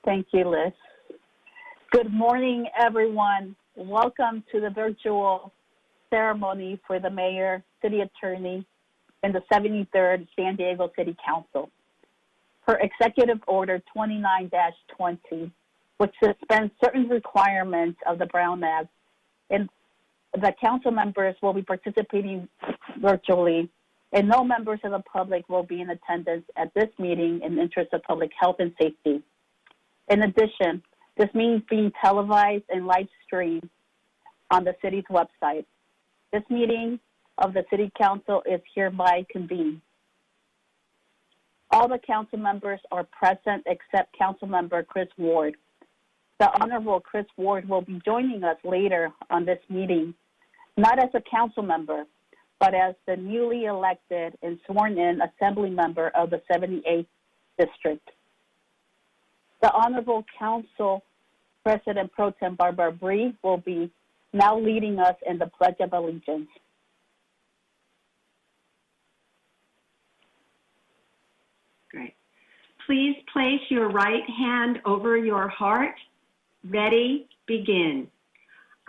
Thank you, Liz. Good morning, everyone. Welcome to the virtual ceremony for the mayor, city attorney, and the 73rd San Diego City Council. Per Executive Order 29-20, which suspends certain requirements of the Brown Act, and the council members will be participating virtually, and no members of the public will be in attendance at this meeting in the interest of public health and safety. In addition, this meeting is being televised and live streamed on the city's website. This meeting of the City Council is hereby convened. All the council members are present except Council Member Chris Ward. The Honorable Chris Ward will be joining us later on this meeting, not as a council member, but as the newly elected and sworn-in assembly member of the 78th District. The Honorable Council President Pro Tem Barbara Bree will be now leading us in the Pledge of Allegiance. Great. Please place your right hand over your heart. Ready, begin.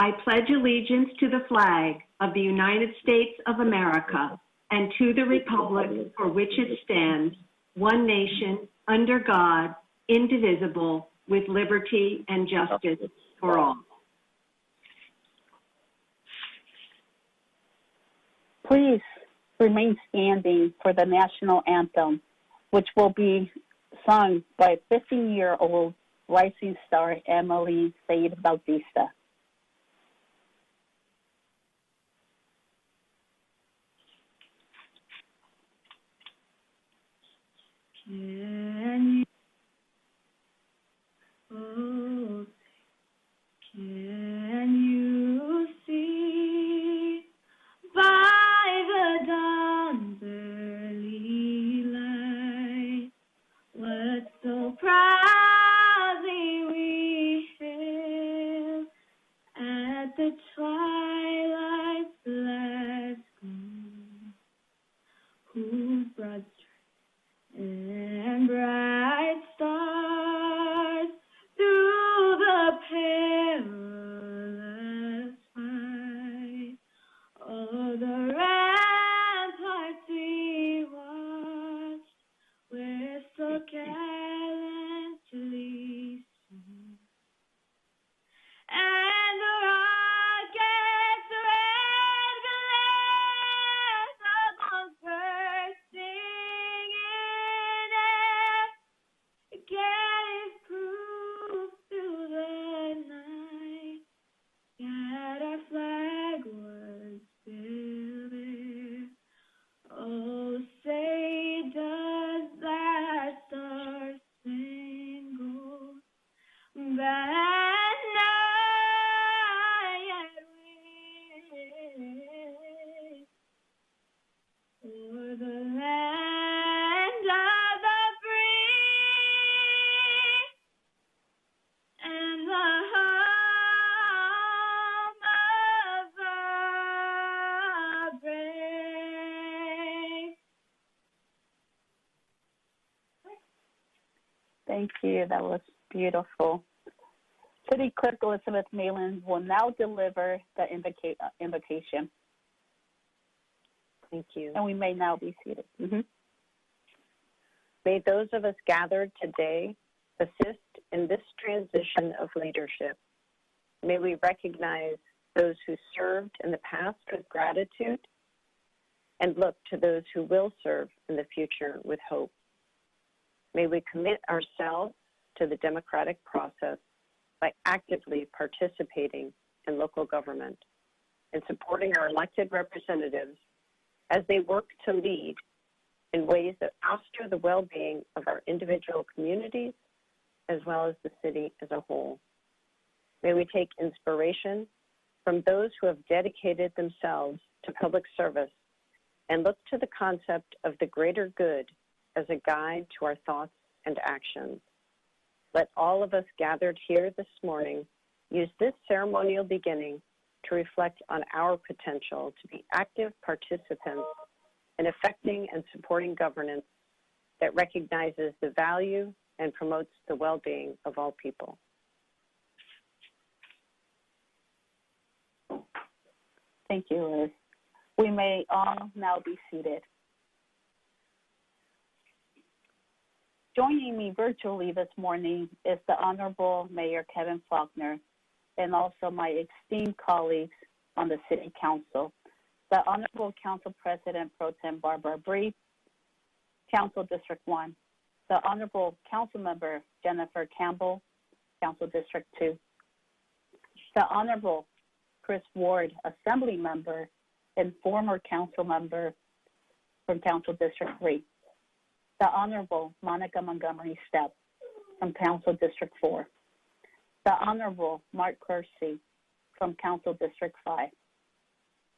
I pledge allegiance to the flag of the United States of America and to the republic for which it stands, one nation, under God, indivisible, with liberty and justice for all. Please remain standing for the national anthem, which will be sung by 15-year-old rising star Emily Said Bautista. Can you see by the dawn's early light what so proudly we hailed at the twilight's last gleam, whose broad and bright stars through the perilous fight, oh, the ramparts we watched were so gallantly seen, and the rocket's red glares upon bursting in air gave proof through the night that our flag was still there. Oh, say does that star-spangled banner yet wave for the land of the free and the home of the brave. Thank you. That was beautiful. City Clerk Elizabeth Malin will now deliver the invocation. Thank you. And we may now be seated. May those of us gathered today assist in this transition of leadership. May we recognize those who served in the past with gratitude and look to those who will serve in the future with hope. May we commit ourselves to the democratic process by actively participating in local government and supporting our elected representatives as they work to lead in ways that foster the well-being of our individual communities as well as the city as a whole. May we take inspiration from those who have dedicated themselves to public service and look to the concept of the greater good as a guide to our thoughts and actions. Let all of us gathered here this morning use this ceremonial beginning to reflect on our potential to be active participants in affecting and supporting governance that recognizes the value and promotes the well-being of all people. Thank you, Liz. We may all now be seated. Joining me virtually this morning is the Honorable Mayor Kevin Faulconer and also my esteemed colleagues on the City Council, the Honorable Council President Pro Tem Barbara Bree, Council District 1, the Honorable Council Member Jennifer Campbell, Council District 2, the Honorable Chris Ward, Assembly Member and former Council Member from Council District 3, the Honorable Monica Montgomery Stepp from Council District 4, the Honorable Mark Kersey from Council District 5,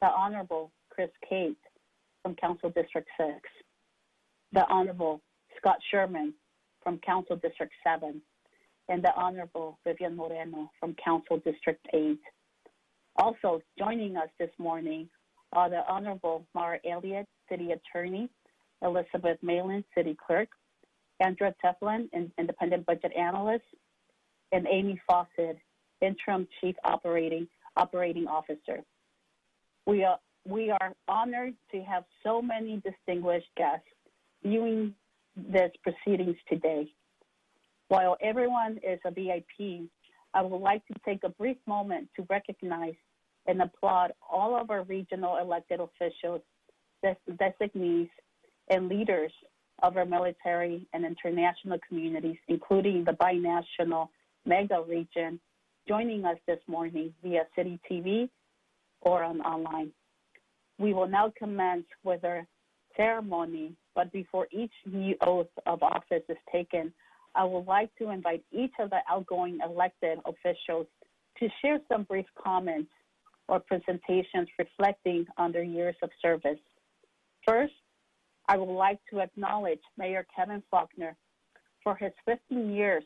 the Honorable Chris Cate from Council District 6, the Honorable Scott Sherman from Council District 7, and the Honorable Vivian Moreno from Council District 8. Also joining us this morning are the Honorable Mara Elliott, City Attorney, Elizabeth Malin, City Clerk, Andrea Teflon, Independent Budget Analyst, and Amy Fawcett, Interim Chief Operating Officer. We are honored to have so many distinguished guests viewing this proceedings today. While everyone is a VIP, I would like to take a brief moment to recognize and applaud all of our regional elected officials, designees, and leaders of our military and international communities, including the binational mega region, joining us this morning via City TV or online. We will now commence with our ceremony, but before each new oath of office is taken, I would like to invite each of the outgoing elected officials to share some brief comments or presentations reflecting on their years of service. First, I would like to acknowledge Mayor Kevin Faulconer for his 15 years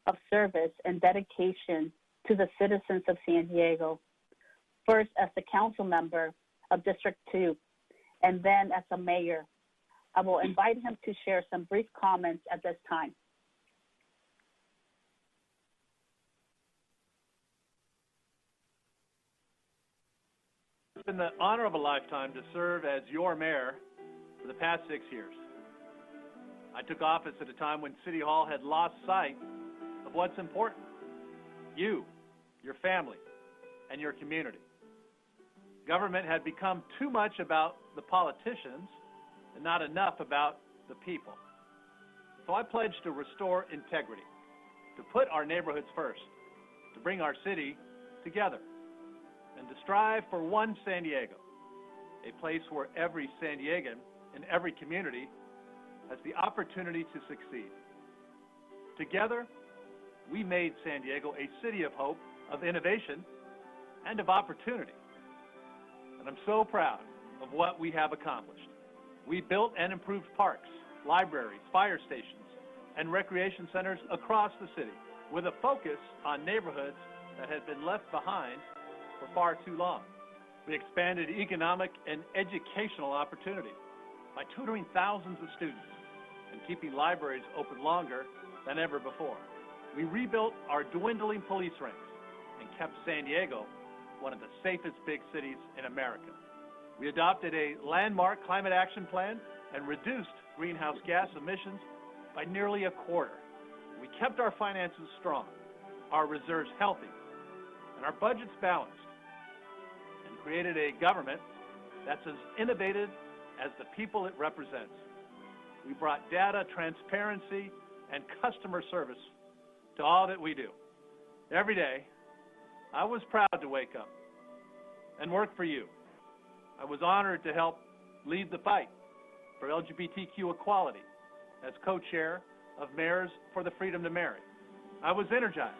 of service and dedication to the citizens of San Diego, first as a council member of District 2, and then as a mayor. I will invite him to share some brief comments at this time. It's been the honor of a lifetime to serve as your mayor for the past 6 years. I took office at a time when City Hall had lost sight of what's important: you, your family, and your community. Government had become too much about the politicians and not enough about the people. So I pledged to restore integrity, to put our neighborhoods first, to bring our city together, and to strive for one San Diego, a place where every San Diegan in every community has the opportunity to succeed. Together, we made San Diego a city of hope, of innovation, and of opportunity. And I'm so proud of what we have accomplished. We built and improved parks, libraries, fire stations, and recreation centers across the city with a focus on neighborhoods that had been left behind for far too long. We expanded economic and educational opportunity by tutoring thousands of students and keeping libraries open longer than ever before. We rebuilt our dwindling police ranks and kept San Diego one of the safest big cities in America. We adopted a landmark climate action plan and reduced greenhouse gas emissions by nearly a quarter. We kept our finances strong, our reserves healthy, and our budgets balanced, and created a government that's as innovative as the people it represents. We brought data, transparency, and customer service to all that we do. Every day, I was proud to wake up and work for you. I was honored to help lead the fight for LGBTQ equality as co-chair of Mayors for the Freedom to Marry. I was energized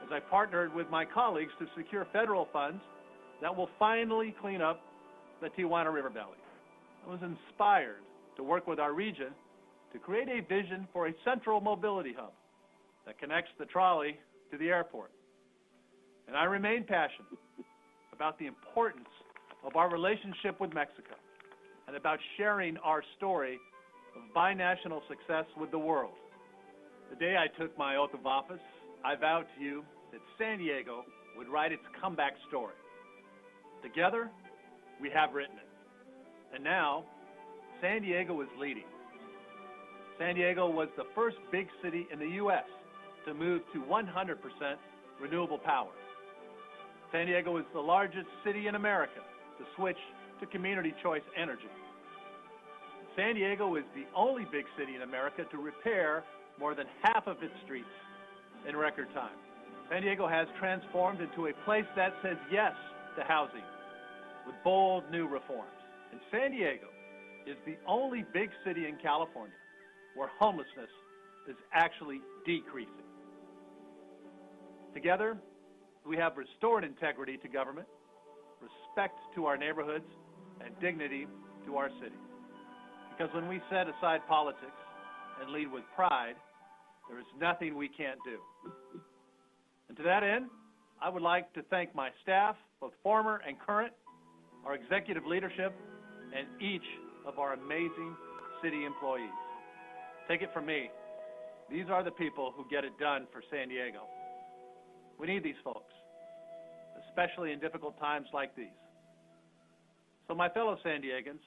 as I partnered with my colleagues to secure federal funds that will finally clean up the Tijuana River Valley. I was inspired to work with our region to create a vision for a central mobility hub that connects the trolley to the airport. And I remain passionate about the importance of our relationship with Mexico and about sharing our story of binational success with the world. The day I took my oath of office, I vowed to you that San Diego would write its comeback story. Together, we have written it. And now, San Diego is leading. San Diego was the first big city in the U.S. to move to 100% renewable power. San Diego is the largest city in America to switch to community choice energy. San Diego is the only big city in America to repair more than half of its streets in record time. San Diego has transformed into a place that says yes to housing with bold new reforms. And San Diego is the only big city in California where homelessness is actually decreasing. Together, we have restored integrity to government, respect to our neighborhoods, and dignity to our city. Because when we set aside politics and lead with pride, there is nothing we can't do. And to that end, I would like to thank my staff, both former and current, our executive leadership, and each of our amazing city employees. Take it from me, these are the people who get it done for San Diego. We need these folks, especially in difficult times like these. So my fellow San Diegans,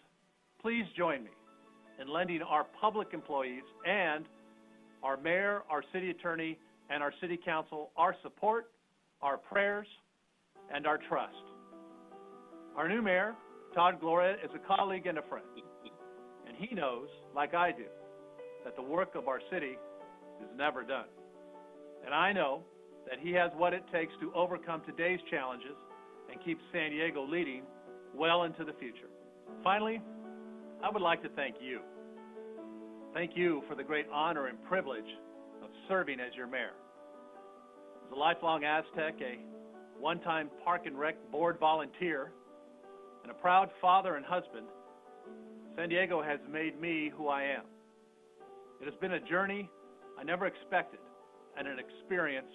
please join me in lending our public employees and our mayor, our city attorney, and our city council our support, our prayers, and our trust. Our new mayor, Todd Gloria, is a colleague and a friend, and he knows, like I do, that the work of our city is never done. And I know that he has what it takes to overcome today's challenges and keep San Diego leading well into the future. Finally, I would like to thank you. Thank you for the great honor and privilege of serving as your mayor. As a lifelong Aztec, a one-time Park and Rec board volunteer, and a proud father and husband, San Diego has made me who I am. It has been a journey I never expected and an experience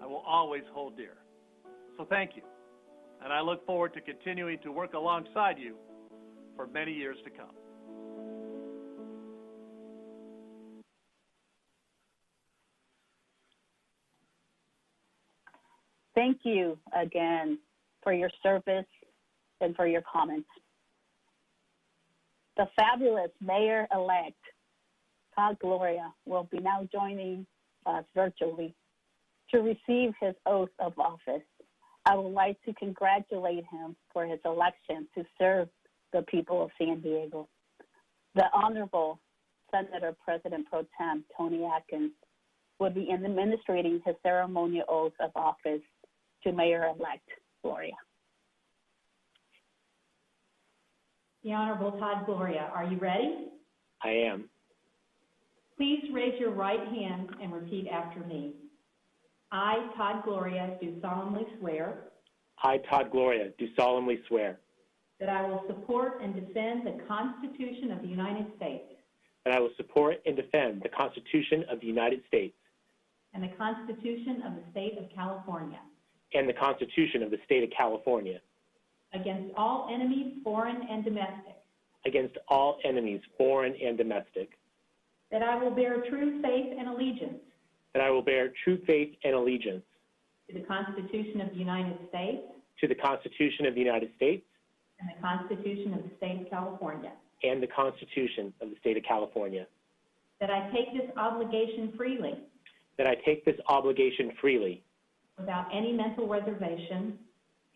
I will always hold dear. So thank you, and I look forward to continuing to work alongside you for many years to come. Thank you again for your service and for your comments. The fabulous Mayor-elect, Todd Gloria, will be now joining us virtually to receive his oath of office. I would like to congratulate him for his election to serve the people of San Diego. The Honorable Senator President Pro Tem Tony Atkins will be administrating his ceremonial oath of office to Mayor-elect Gloria. The Honorable Todd Gloria, are you ready? I am. Please raise your right hand and repeat after me. I, Todd Gloria, do solemnly swear I, Todd Gloria, do solemnly swear that I will support and defend the Constitution of the United States that I will support and defend the Constitution of the United States and the Constitution of the State of California and the Constitution of the State of California against all enemies, foreign and domestic, against all enemies, foreign and domestic, that I will bear true faith and allegiance that I will bear true faith and allegiance to the Constitution of the United States to the Constitution of the United States and the Constitution of the State of California, and the Constitution of the State of California, that I take this obligation freely that I take this obligation freely without any mental reservation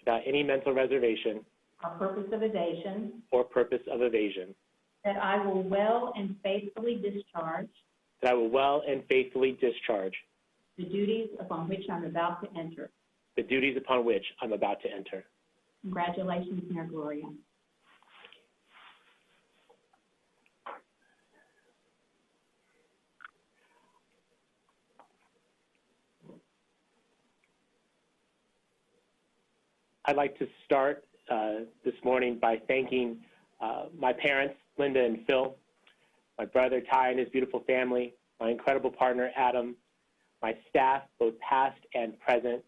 without any mental reservation or purpose of evasion, or purpose of evasion, that I will well and faithfully discharge that I will well and faithfully discharge the duties upon which I'm about to enter. the duties upon which I'm about to enter. Congratulations, Mayor Gloria. I'd like to start this morning by thanking my parents, Linda and Phil, my brother Ty and his beautiful family, my incredible partner Adam, my staff, both past and present,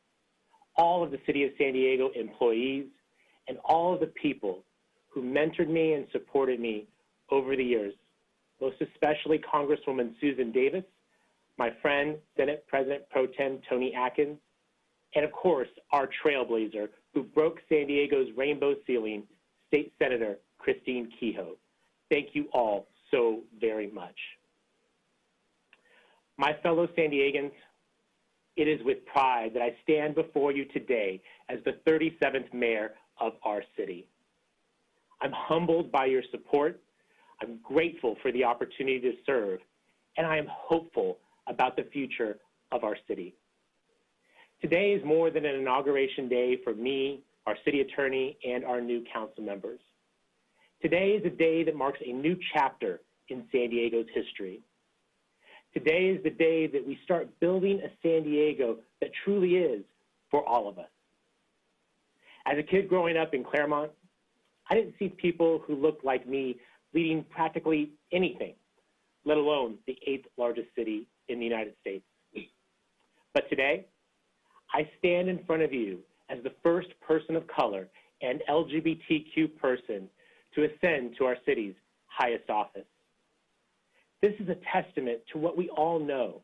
all of the City of San Diego employees, and all of the people who mentored me and supported me over the years, most especially Congresswoman Susan Davis, my friend, Senate President Pro Tem Tony Atkins, and of course, our trailblazer who broke San Diego's rainbow ceiling, State Senator Christine Kehoe. Thank you all so very much. My fellow San Diegans, it is with pride that I stand before you today as the 37th mayor of our city. I'm humbled by your support. I'm grateful for the opportunity to serve, and I am hopeful about the future of our city. Today is more than an inauguration day for me, our city attorney, and our new council members. Today is a day that marks a new chapter in San Diego's history. Today is the day that we start building a San Diego that truly is for all of us. As a kid growing up in Claremont, I didn't see people who looked like me leading practically anything, let alone the 8th largest city in the United States. But today, I stand in front of you as the first person of color and LGBTQ person to ascend to our city's highest office. This is a testament to what we all know.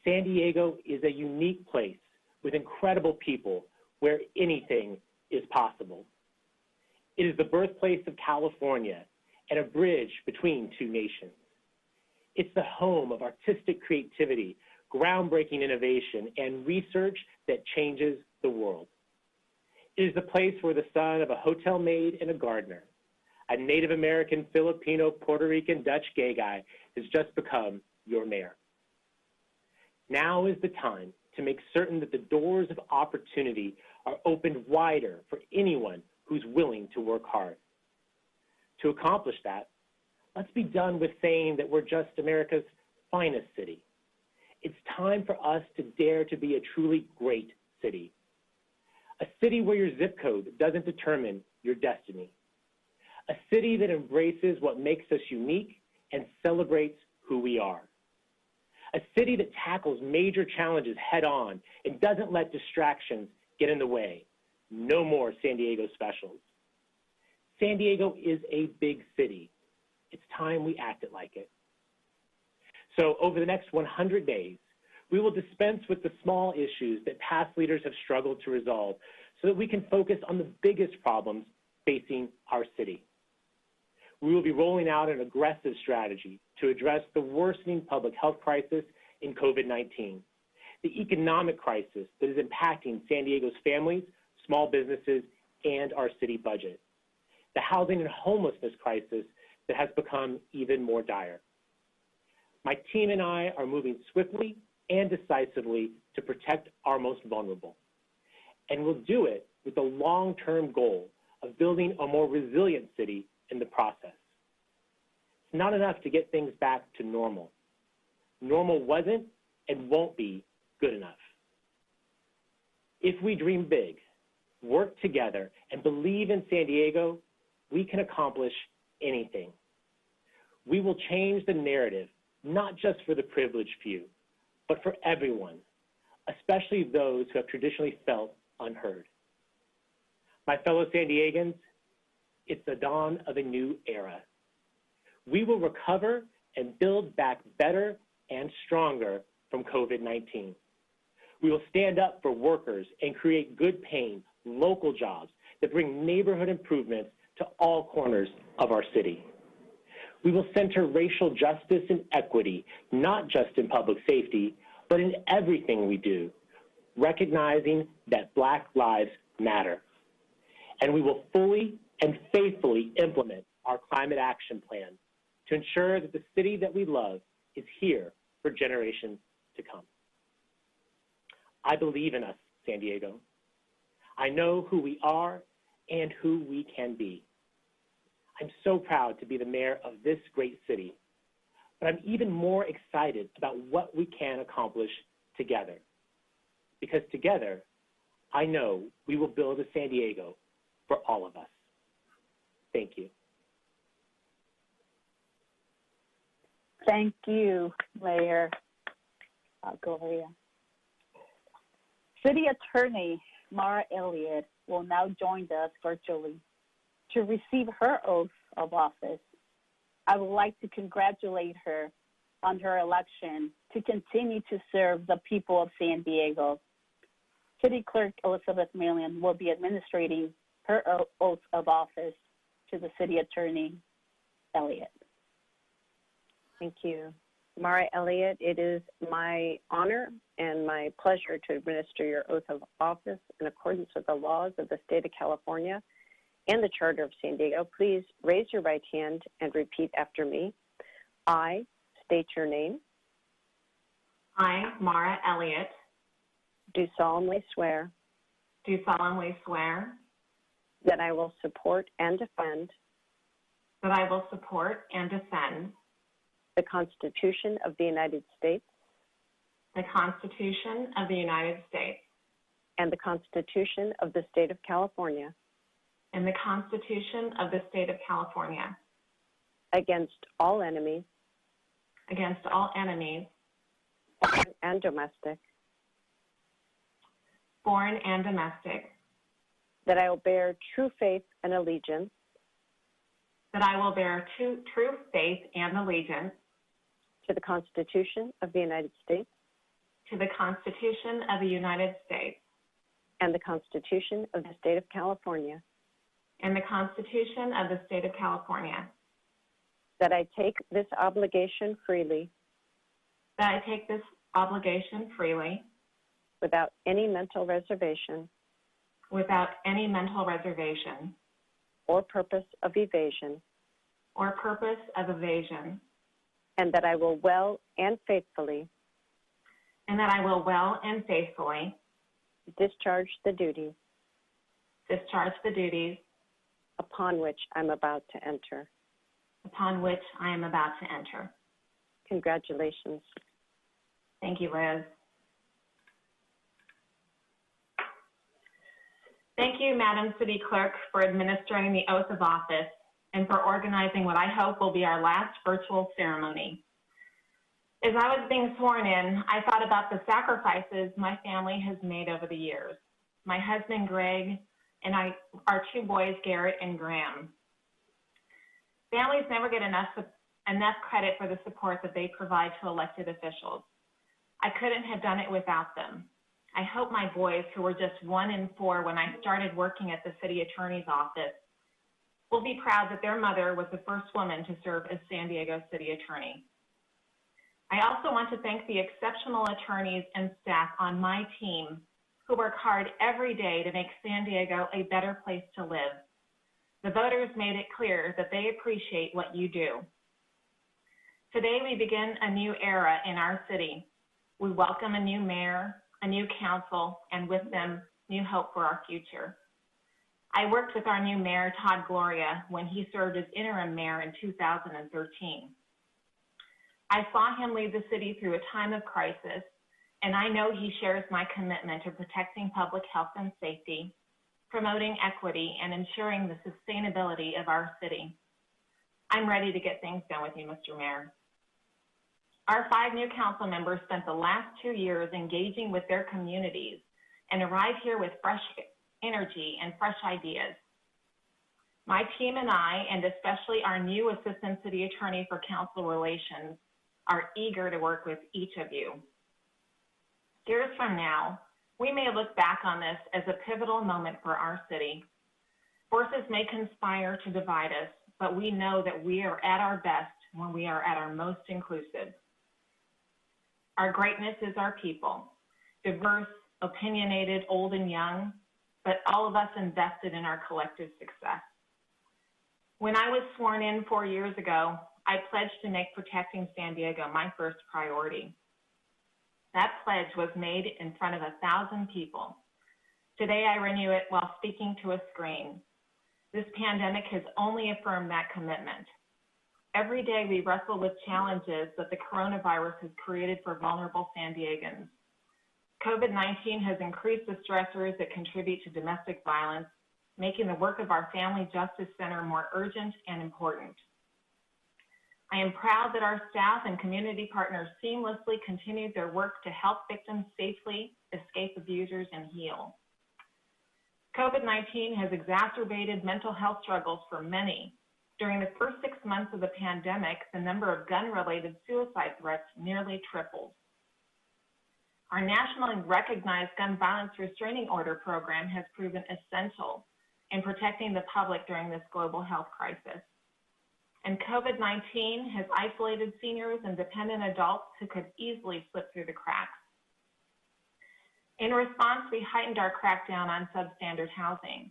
San Diego is a unique place with incredible people where anything is possible. It is the birthplace of California and a bridge between two nations. It's the home of artistic creativity, groundbreaking innovation, and research that changes the world. It is the place where the son of a hotel maid and a gardener, a Native American, Filipino, Puerto Rican, Dutch gay guy has just become your mayor. Now is the time to make certain that the doors of opportunity are opened wider for anyone who's willing to work hard. To accomplish that, let's be done with saying that we're just America's finest city. It's time for us to dare to be a truly great city. A city where your zip code doesn't determine your destiny. A city that embraces what makes us unique and celebrates who we are. A city that tackles major challenges head on and doesn't let distractions get in the way. No more San Diego specials. San Diego is a big city. It's time we acted like it. So over the next 100 days, we will dispense with the small issues that past leaders have struggled to resolve so that we can focus on the biggest problems facing our city. We will be rolling out an aggressive strategy to address the worsening public health crisis in COVID-19, the economic crisis that is impacting San Diego's families, small businesses, and our city budget, the housing and homelessness crisis that has become even more dire. My team and I are moving swiftly and decisively to protect our most vulnerable. And we'll do it with the long-term goal of building a more resilient city in the process. It's not enough to get things back to normal. Normal wasn't and won't be good enough. If we dream big, work together, and believe in San Diego, we can accomplish anything. We will change the narrative, not just for the privileged few, but for everyone, especially those who have traditionally felt unheard. My fellow San Diegans, it's the dawn of a new era. We will recover and build back better and stronger from COVID-19. We will stand up for workers and create good-paying local jobs that bring neighborhood improvements to all corners of our city. We will center racial justice and equity, not just in public safety, but in everything we do, recognizing that Black lives matter. And we will fully and faithfully implement our climate action plan to ensure that the city that we love is here for generations to come. I believe in us, San Diego. I know who we are and who we can be. I'm so proud to be the mayor of this great city, but I'm even more excited about what we can accomplish together. Because together, I know we will build a San Diego for all of us. Thank you. Thank you, Mayor Gloria. City Attorney Mara Elliott will now join us virtually to receive her oath of office. I would like to congratulate her on her election to continue to serve the people of San Diego. City Clerk Elizabeth Malin will be administrating her oath of office to the City Attorney, Elliott. Thank you. Mara Elliott, it is my honor and my pleasure to administer your oath of office in accordance with the laws of the state of California and the Charter of San Diego. Please raise your right hand and repeat after me. I state your name. I, Mara Elliott, Do solemnly swear do solemnly swear that I will support and defend that I will support and defend the Constitution of the United States the Constitution of the United States and the Constitution of the State of California and the Constitution of the State of California against all enemies, against all enemies, foreign and domestic, foreign and domestic, that I will bear true faith and allegiance that I will bear true faith and allegiance to the Constitution of the United States to the Constitution of the United States and the Constitution of the State of California, and the Constitution of the State of California, that I take this obligation freely that I take this obligation freely without any mental reservation without any mental reservation or purpose of evasion, or purpose of evasion, and that I will well and faithfully and that I will well and faithfully discharge the duties upon which I'm about to enter. Congratulations. Thank you, Liz. Thank you, Madam City Clerk, for administering the oath of office and for organizing what I hope will be our last virtual ceremony. As I was being sworn in, I thought about the sacrifices my family has made over the years. My husband, Greg, and our two boys, Garrett and Graham. Families never get enough credit for the support that they provide to elected officials. I couldn't have done it without them. I hope my boys, who were just 1 and 4 when I started working at the city attorney's office, will be proud that their mother was the first woman to serve as San Diego city attorney. I also want to thank the exceptional attorneys and staff on my team who work hard every day to make San Diego a better place to live. The voters made it clear that they appreciate what you do. Today, we begin a new era in our city. We welcome a new mayor, a new council, and with them, new hope for our future. I worked with our new mayor, Todd Gloria, when he served as interim mayor in 2013. I saw him lead the city through a time of crisis, and I know he shares my commitment to protecting public health and safety, promoting equity, and ensuring the sustainability of our city. I'm ready to get things done with you, Mr. Mayor. Our 5 new council members spent the last 2 years engaging with their communities and arrived here with fresh energy and fresh ideas. My team and I, and especially our new Assistant City Attorney for Council Relations, are eager to work with each of you. Years from now, we may look back on this as a pivotal moment for our city. Forces may conspire to divide us, but we know that we are at our best when we are at our most inclusive. Our greatness is our people, diverse, opinionated, old and young, but all of us invested in our collective success. When I was sworn in 4 years ago, I pledged to make protecting San Diego my first priority. That pledge was made in front of 1,000 people. Today, I renew it while speaking to a screen. This pandemic has only affirmed that commitment. Every day, we wrestle with challenges that the coronavirus has created for vulnerable San Diegans. COVID-19 has increased the stressors that contribute to domestic violence, making the work of our Family Justice Center more urgent and important. I am proud that our staff and community partners seamlessly continued their work to help victims safely escape abusers and heal. COVID-19 has exacerbated mental health struggles for many, During the first 6 months of the pandemic, the number of gun-related suicide threats nearly tripled. Our nationally recognized gun violence restraining order program has proven essential in protecting the public during this global health crisis. And COVID-19 has isolated seniors and dependent adults who could easily slip through the cracks. In response, we heightened our crackdown on substandard housing.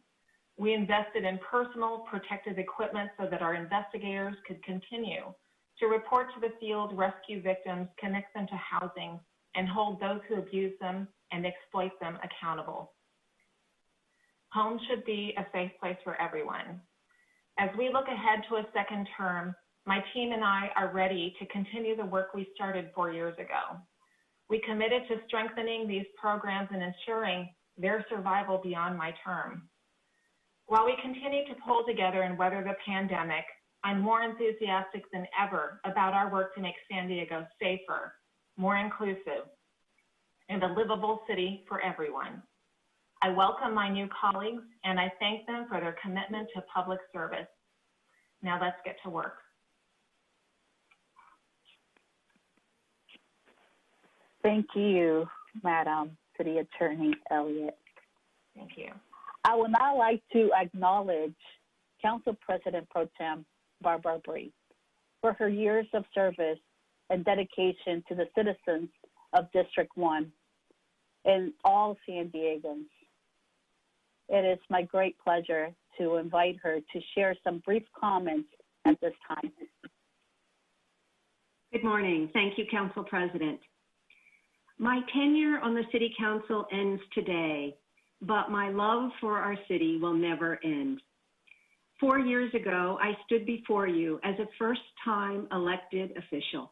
We invested in personal protective equipment so that our investigators could continue to report to the field, rescue victims, connect them to housing, and hold those who abuse them and exploit them accountable. Home should be a safe place for everyone. As we look ahead to a second term, my team and I are ready to continue the work we started 4 years ago. We committed to strengthening these programs and ensuring their survival beyond my term. While we continue to pull together and weather the pandemic, I'm more enthusiastic than ever about our work to make San Diego safer, more inclusive, and a livable city for everyone. I welcome my new colleagues, and I thank them for their commitment to public service. Now let's get to work. Thank you, Madam City Attorney Elliott. Thank you. I would now like to acknowledge Council President Pro Tem Barbara Bree for her years of service and dedication to the citizens of District 1 and all San Diegans. It is my great pleasure to invite her to share some brief comments at this time. Good morning. Thank you, Council President. My tenure on the City Council ends today, but my love for our city will never end. 4 years ago, I stood before you as a first-time elected official.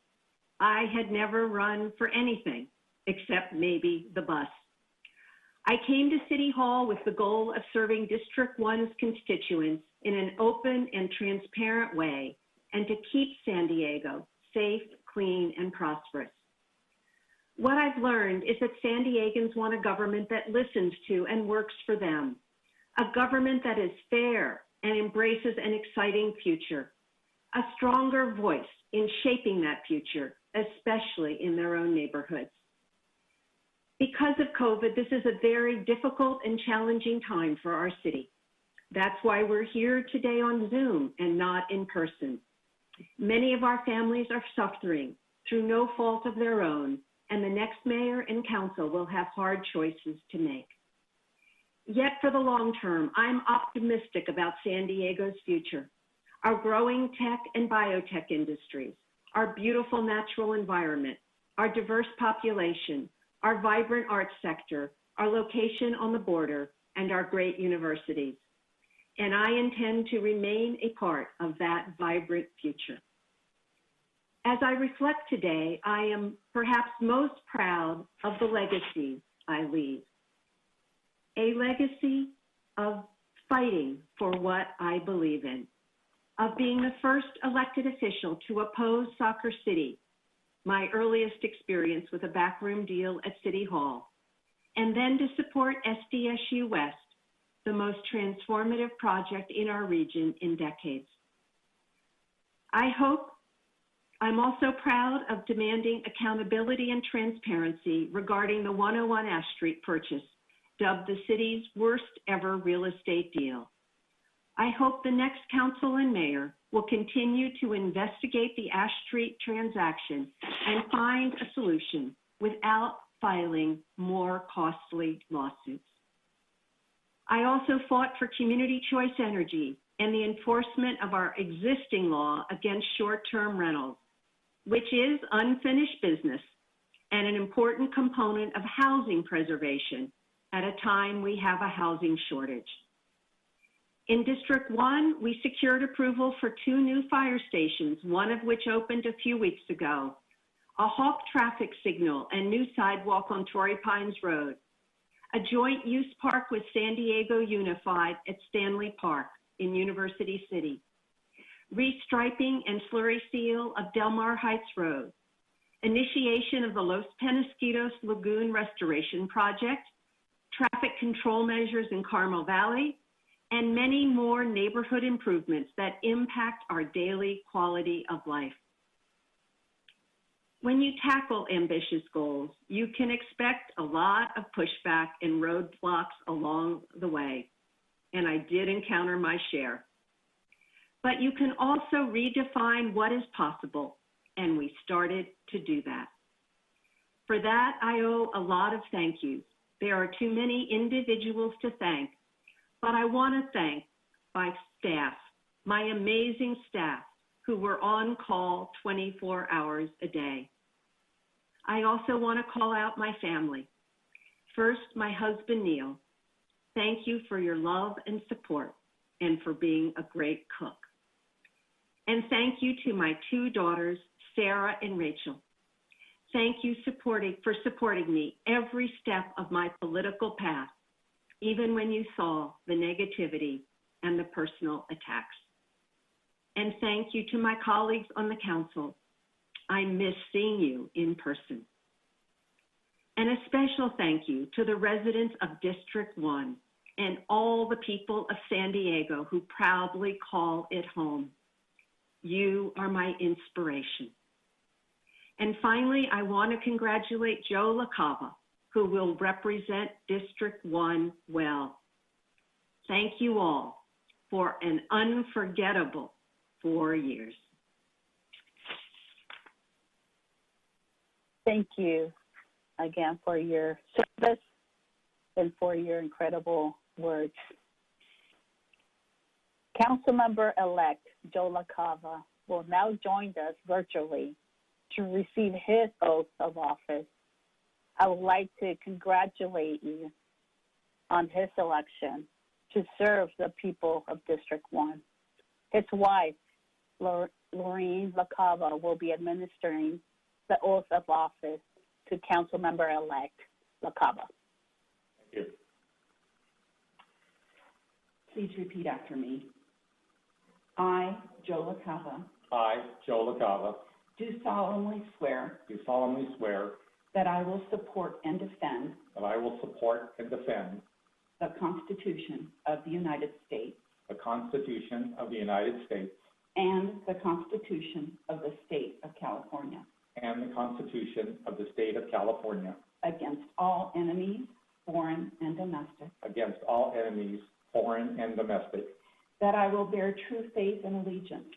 I had never run for anything except maybe the bus. I came to City Hall with the goal of serving District 1's constituents in an open and transparent way and to keep San Diego safe, clean, and prosperous. What I've learned is that San Diegans want a government that listens to and works for them, a government that is fair and embraces an exciting future, a stronger voice in shaping that future, especially in their own neighborhoods. Because of COVID, this is a very difficult and challenging time for our city. That's why we're here today on Zoom and not in person. Many of our families are suffering through no fault of their own, and the next mayor and council will have hard choices to make. Yet for the long term, I'm optimistic about San Diego's future. Our growing tech and biotech industries, our beautiful natural environment, our diverse population, our vibrant arts sector, our location on the border, and our great universities. And I intend to remain a part of that vibrant future. As I reflect today, I am perhaps most proud of the legacy I leave. A legacy of fighting for what I believe in, of being the first elected official to oppose Soccer City, my earliest experience with a backroom deal at City Hall, and then to support SDSU West, the most transformative project in our region in decades. I'm also proud of demanding accountability and transparency regarding the 101 Ash Street purchase, dubbed the city's worst ever real estate deal. I hope the next council and mayor will continue to investigate the Ash Street transaction and find a solution without filing more costly lawsuits. I also fought for community choice energy and the enforcement of our existing law against short-term rentals, which is unfinished business and an important component of housing preservation at a time we have a housing shortage. In District 1, we secured approval for 2 new fire stations, one of which opened a few weeks ago, a hawk traffic signal and new sidewalk on Torrey Pines Road, a joint use park with San Diego Unified at Stanley Park in University City, restriping and slurry seal of Del Mar Heights Road, initiation of the Los Penasquitos Lagoon Restoration Project, traffic control measures in Carmel Valley, and many more neighborhood improvements that impact our daily quality of life. When you tackle ambitious goals, you can expect a lot of pushback and roadblocks along the way, and I did encounter my share. But you can also redefine what is possible, and we started to do that. For that, I owe a lot of thank yous. There are too many individuals to thank, but I want to thank my staff, my amazing staff, who were on call 24 hours a day. I also want to call out my family. First, my husband, Neil. Thank you for your love and support and for being a great cook. And thank you to my two daughters, Sarah and Rachel. Thank you for supporting me every step of my political path, even when you saw the negativity and the personal attacks. And thank you to my colleagues on the council. I miss seeing you in person. And a special thank you to the residents of District 1 and all the people of San Diego who proudly call it home. You are my inspiration. And finally, I want to congratulate Joe LaCava, who will represent District 1 well. Thank you all for an unforgettable 4 years. Thank you again for your service and for your incredible words. Councilmember-elect Joe LaCava will now join us virtually to receive his oath of office. I would like to congratulate you on his election to serve the people of District 1. His wife, Lorraine LaCava, will be administering the oath of office to Councilmember-elect LaCava. Thank you. Please repeat after me. I, Joe LaCava, I, Joe LaCava, do solemnly swear that I will support and defend the Constitution of the United States and the Constitution of the State of California against all enemies, foreign and domestic, that I will bear true faith and allegiance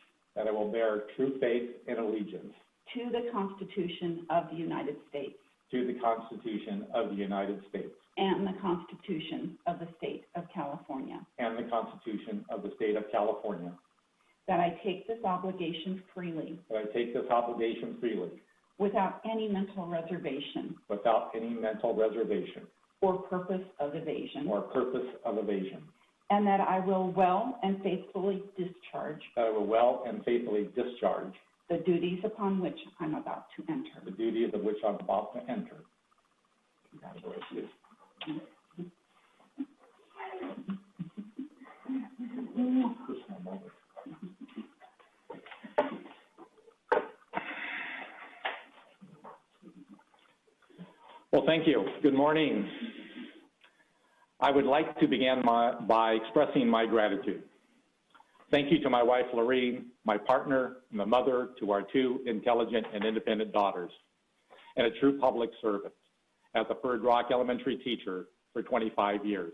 to the Constitution of the United States and the Constitution of the State of California, that I take this obligation freely without any mental reservation or purpose of evasion, and that I will well and faithfully discharge the duties upon which I'm about to enter. Congratulations. Well, thank you. Good morning. I would like to begin by expressing my gratitude. Thank you to my wife, Lorene, my partner, and the mother to our two intelligent and independent daughters, and a true public servant as a Bird Rock Elementary teacher for 25 years.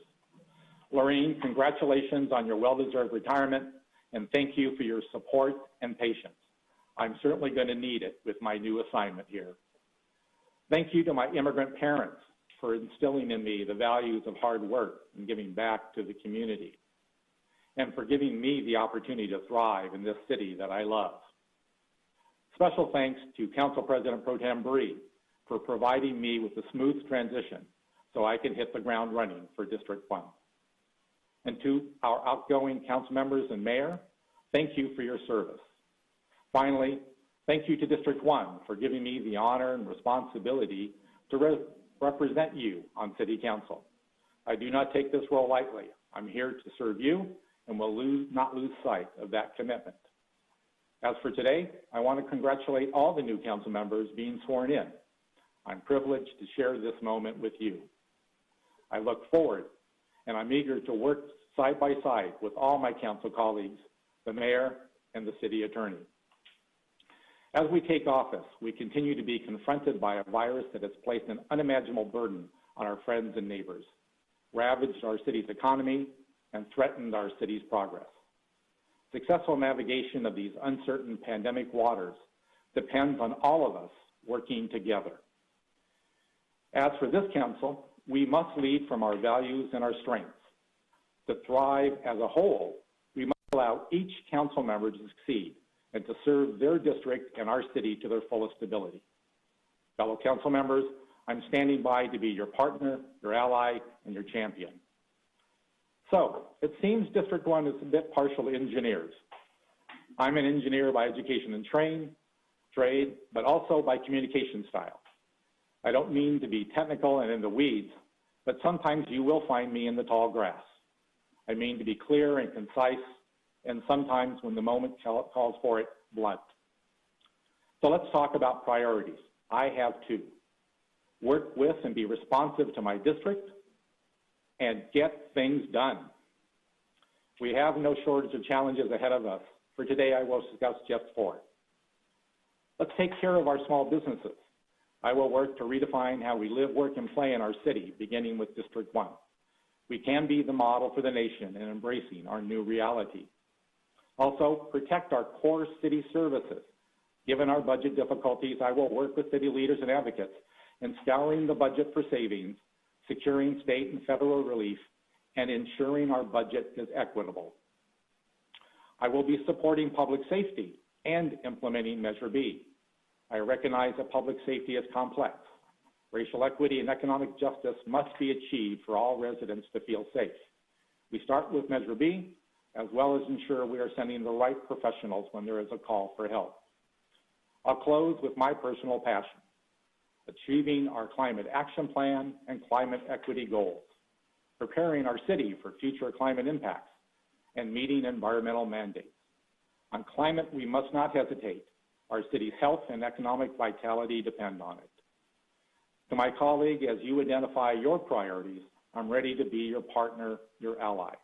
Lorene, congratulations on your well-deserved retirement, and thank you for your support and patience. I'm certainly going to need it with my new assignment here. Thank you to my immigrant parents for instilling in me the values of hard work and giving back to the community, and for giving me the opportunity to thrive in this city that I love. Special thanks to Council President Pro Tem Bree for providing me with a smooth transition so I can hit the ground running for District 1. And to our outgoing council members and mayor, thank you for your service. Finally, thank you to District 1 for giving me the honor and responsibility to represent you on City Council. I do not take this role lightly. I'm here to serve you and will not lose sight of that commitment. As for today, I want to congratulate all the new council members being sworn in. I'm privileged to share this moment with you. I look forward, and I'm eager to work side by side with all my council colleagues, the mayor, and the city attorney. As we take office, we continue to be confronted by a virus that has placed an unimaginable burden on our friends and neighbors, ravaged our city's economy, and threatened our city's progress. Successful navigation of these uncertain pandemic waters depends on all of us working together. As for this council, we must lead from our values and our strengths. To thrive as a whole, we must allow each council member to succeed and to serve their district and our city to their fullest ability. Fellow council members, I'm standing by to be your partner, your ally, and your champion. So, it seems District 1 is a bit partial to engineers. I'm an engineer by education and trade, but also by communication style. I don't mean to be technical and in the weeds, but sometimes you will find me in the tall grass. I mean to be clear and concise, and sometimes when the moment calls for it, blunt. So let's talk about priorities. I have two. Work with and be responsive to my district, and get things done. We have no shortage of challenges ahead of us. For today, I will discuss just four. Let's take care of our small businesses. I will work to redefine how we live, work, and play in our city, beginning with District 1. We can be the model for the nation in embracing our new reality. Also, protect our core city services. Given our budget difficulties, I will work with city leaders and advocates in scouring the budget for savings, securing state and federal relief, and ensuring our budget is equitable. I will be supporting public safety and implementing Measure B. I recognize that public safety is complex. Racial equity and economic justice must be achieved for all residents to feel safe. We start with Measure B, as well as ensure we are sending the right professionals when there is a call for help. I'll close with my personal passion, achieving our climate action plan and climate equity goals, preparing our city for future climate impacts, and meeting environmental mandates. On climate, we must not hesitate. Our city's health and economic vitality depend on it. To my colleague, as you identify your priorities, I'm ready to be your partner, your ally.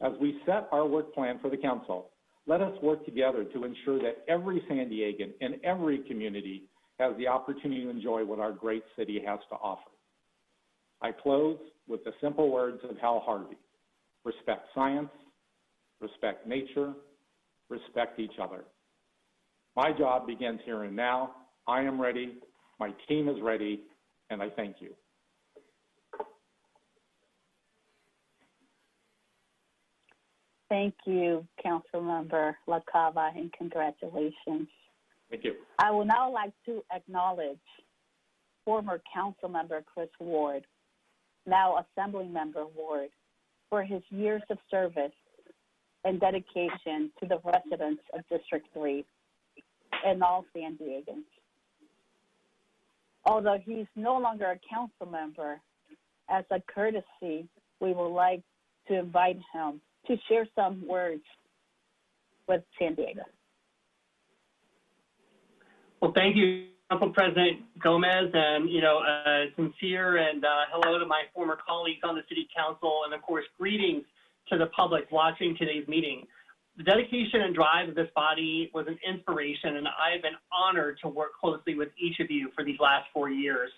As we set our work plan for the council, let us work together to ensure that every San Diegan in every community has the opportunity to enjoy what our great city has to offer. I close with the simple words of Hal Harvey: respect science, respect nature, respect each other. My job begins here and now. I am ready, my team is ready, and I thank you. Thank you, Councilmember LaCava, and congratulations. Thank you. I would now like to acknowledge former Councilmember Chris Ward, now Assemblymember Ward, for his years of service and dedication to the residents of District 3 and all San Diegans. Although he's no longer a council member, as a courtesy, we would like to invite him to share some words with San Diego. Well, thank you, Council President Gomez, and sincere and hello to my former colleagues on the City Council, and of course, greetings to the public watching today's meeting. The dedication and drive of this body was an inspiration, and I've been honored to work closely with each of you for these last 4 years.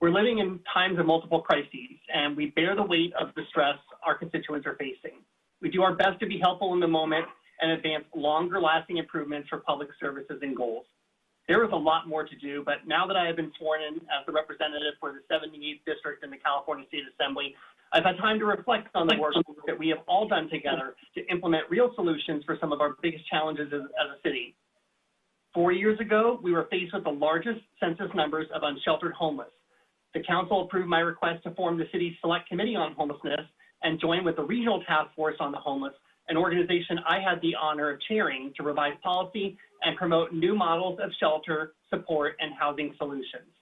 We're living in times of multiple crises, and we bear the weight of the stress our constituents are facing. We do our best to be helpful in the moment and advance longer-lasting improvements for public services and goals. There is a lot more to do, but now that I have been sworn in as the representative for the 78th District in the California State Assembly, I've had time to reflect on the work that we have all done together to implement real solutions for some of our biggest challenges as a city. 4 years ago, we were faced with the largest census numbers of unsheltered homeless. The council approved my request to form the city's Select Committee on Homelessness and join with the Regional Task Force on the Homeless, an organization I had the honor of chairing to revise policy and promote new models of shelter, support, and housing solutions.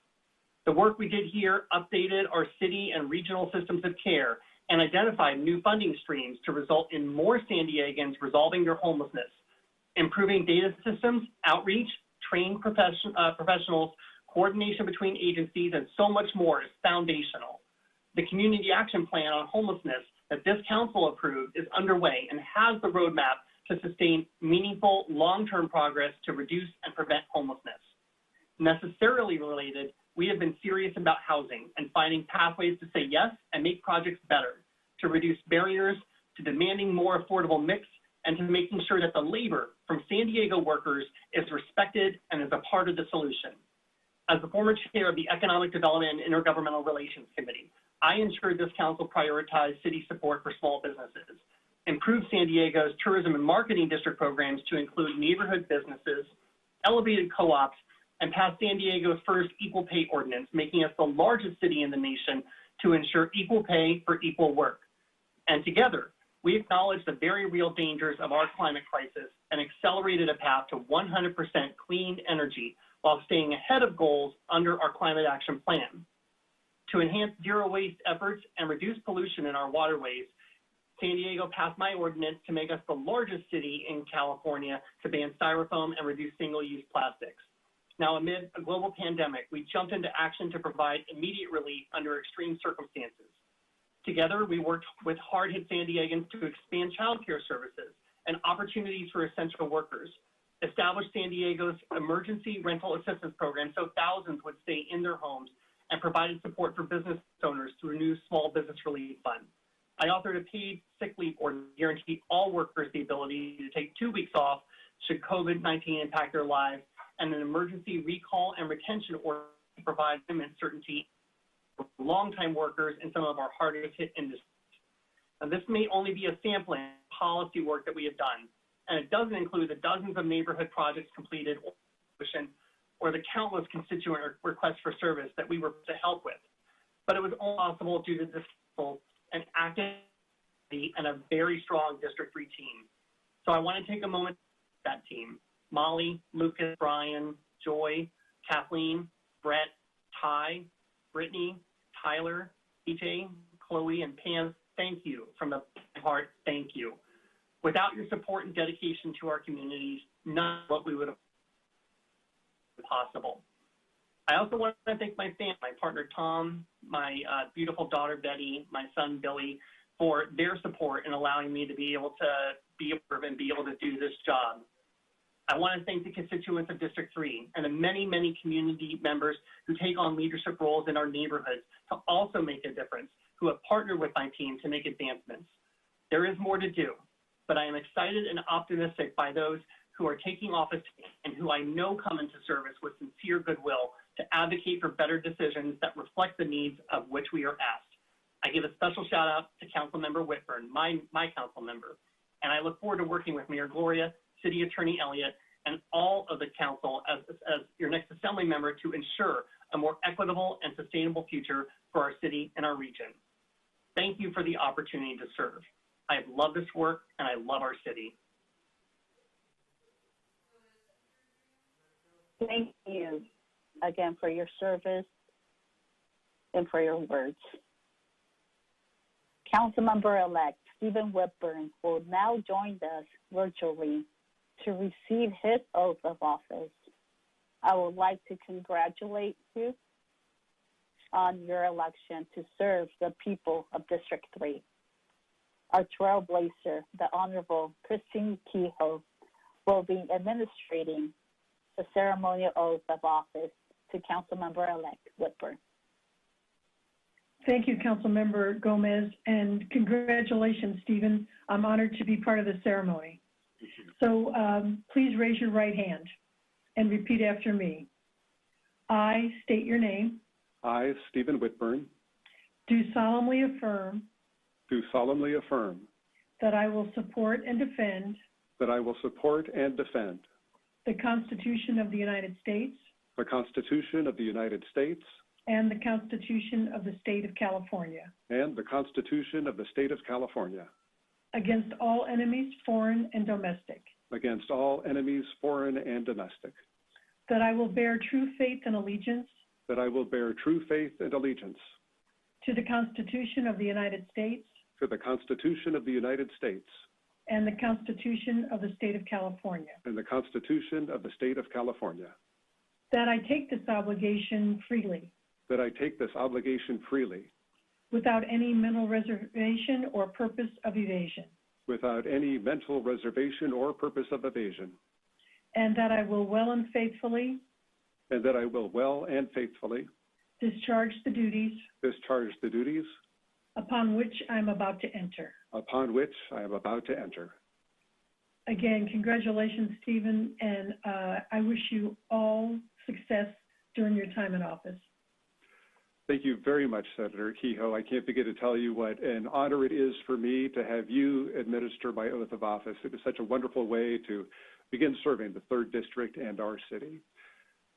The work we did here updated our city and regional systems of care and identified new funding streams to result in more San Diegans resolving their homelessness. Improving data systems, outreach, trained professionals, coordination between agencies, and so much more is foundational. The Community Action Plan on Homelessness that this council approved is underway and has the roadmap to sustain meaningful long-term progress to reduce and prevent homelessness. Necessarily related, we have been serious about housing and finding pathways to say yes and make projects better, to reduce barriers, to demanding more affordable mix, and to making sure that the labor from San Diego workers is respected and is a part of the solution. As the former chair of the Economic Development and Intergovernmental Relations Committee, I ensured this council prioritized city support for small businesses, improved San Diego's tourism and marketing district programs to include neighborhood businesses, elevated co-ops, and passed San Diego's first equal pay ordinance, making us the largest city in the nation to ensure equal pay for equal work. And together, we acknowledged the very real dangers of our climate crisis and accelerated a path to 100% clean energy while staying ahead of goals under our climate action plan. To enhance zero waste efforts and reduce pollution in our waterways, San Diego passed my ordinance to make us the largest city in California to ban styrofoam and reduce single-use plastics. Now, amid a global pandemic, we jumped into action to provide immediate relief under extreme circumstances. Together, we worked with hard-hit San Diegans to expand childcare services and opportunities for essential workers, established San Diego's emergency rental assistance program so thousands would stay in their homes, and provided support for business owners through a new small business relief fund. I authored a paid sick leave order to guarantee all workers the ability to take 2 weeks off should COVID-19 impact their lives, and an emergency recall and retention order to provide employment certainty for longtime workers in some of our hardest hit industries. Now, this may only be a sampling of policy work that we have done, and it doesn't include the dozens of neighborhood projects completed or the countless constituent requests for service that we were to help with. But it was only possible due to this and active and a very strong District 3 team. So I want to take a moment to thank that team: Molly, Lucas, Brian, Joy, Kathleen, Brett, Ty, Brittany, Tyler, EJ, Chloe, and Pam. Thank you from the heart. Thank you. Without your support and dedication to our communities, none of what we would have been possible. I also want to thank my family, my partner Tom, my beautiful daughter Betty, my son Billy, for their support in allowing me to be able to do this job. I want to thank the constituents of District 3 and the many, many community members who take on leadership roles in our neighborhoods to also make a difference, who have partnered with my team to make advancements. There is more to do, but I am excited and optimistic by those who are taking office and who I know come into service with sincere goodwill to advocate for better decisions that reflect the needs of which we are asked. I give a special shout out to Councilmember Whitburn, my council member, and I look forward to working with Mayor Gloria, City Attorney Elliott, and all of the council as your next assembly member to ensure a more equitable and sustainable future for our city and our region. Thank you for the opportunity to serve. I have loved this work and I love our city. Thank you again for your service and for your words. Councilmember-elect Stephen Whitburn will now join us virtually to receive his oath of office. I would like to congratulate you on your election to serve the people of District 3. Our trailblazer, the Honorable Christine Kehoe, will be administrating the ceremonial oath of office to Councilmember-elect Whitburn. Thank you, Councilmember Gomez, and congratulations, Stephen. I'm honored to be part of the ceremony. So please raise your right hand and repeat after me. I state your name. I, Stephen Whitburn, do solemnly affirm that I will support and defend the Constitution of the United States and the Constitution of the State of California against all enemies, foreign and domestic. That I will bear true faith and allegiance to the Constitution of the United States and the Constitution of the State of California. That I take this obligation freely. without any mental reservation or purpose of evasion, without any mental reservation or purpose of evasion, and that I will well and faithfully discharge the duties upon which I am about to enter. Again, congratulations, Stephen, and I wish you all success during your time in office. Thank you very much, Senator Kehoe. I can't begin to tell you what an honor it is for me to have you administer my oath of office. It is such a wonderful way to begin serving the 3rd District and our city.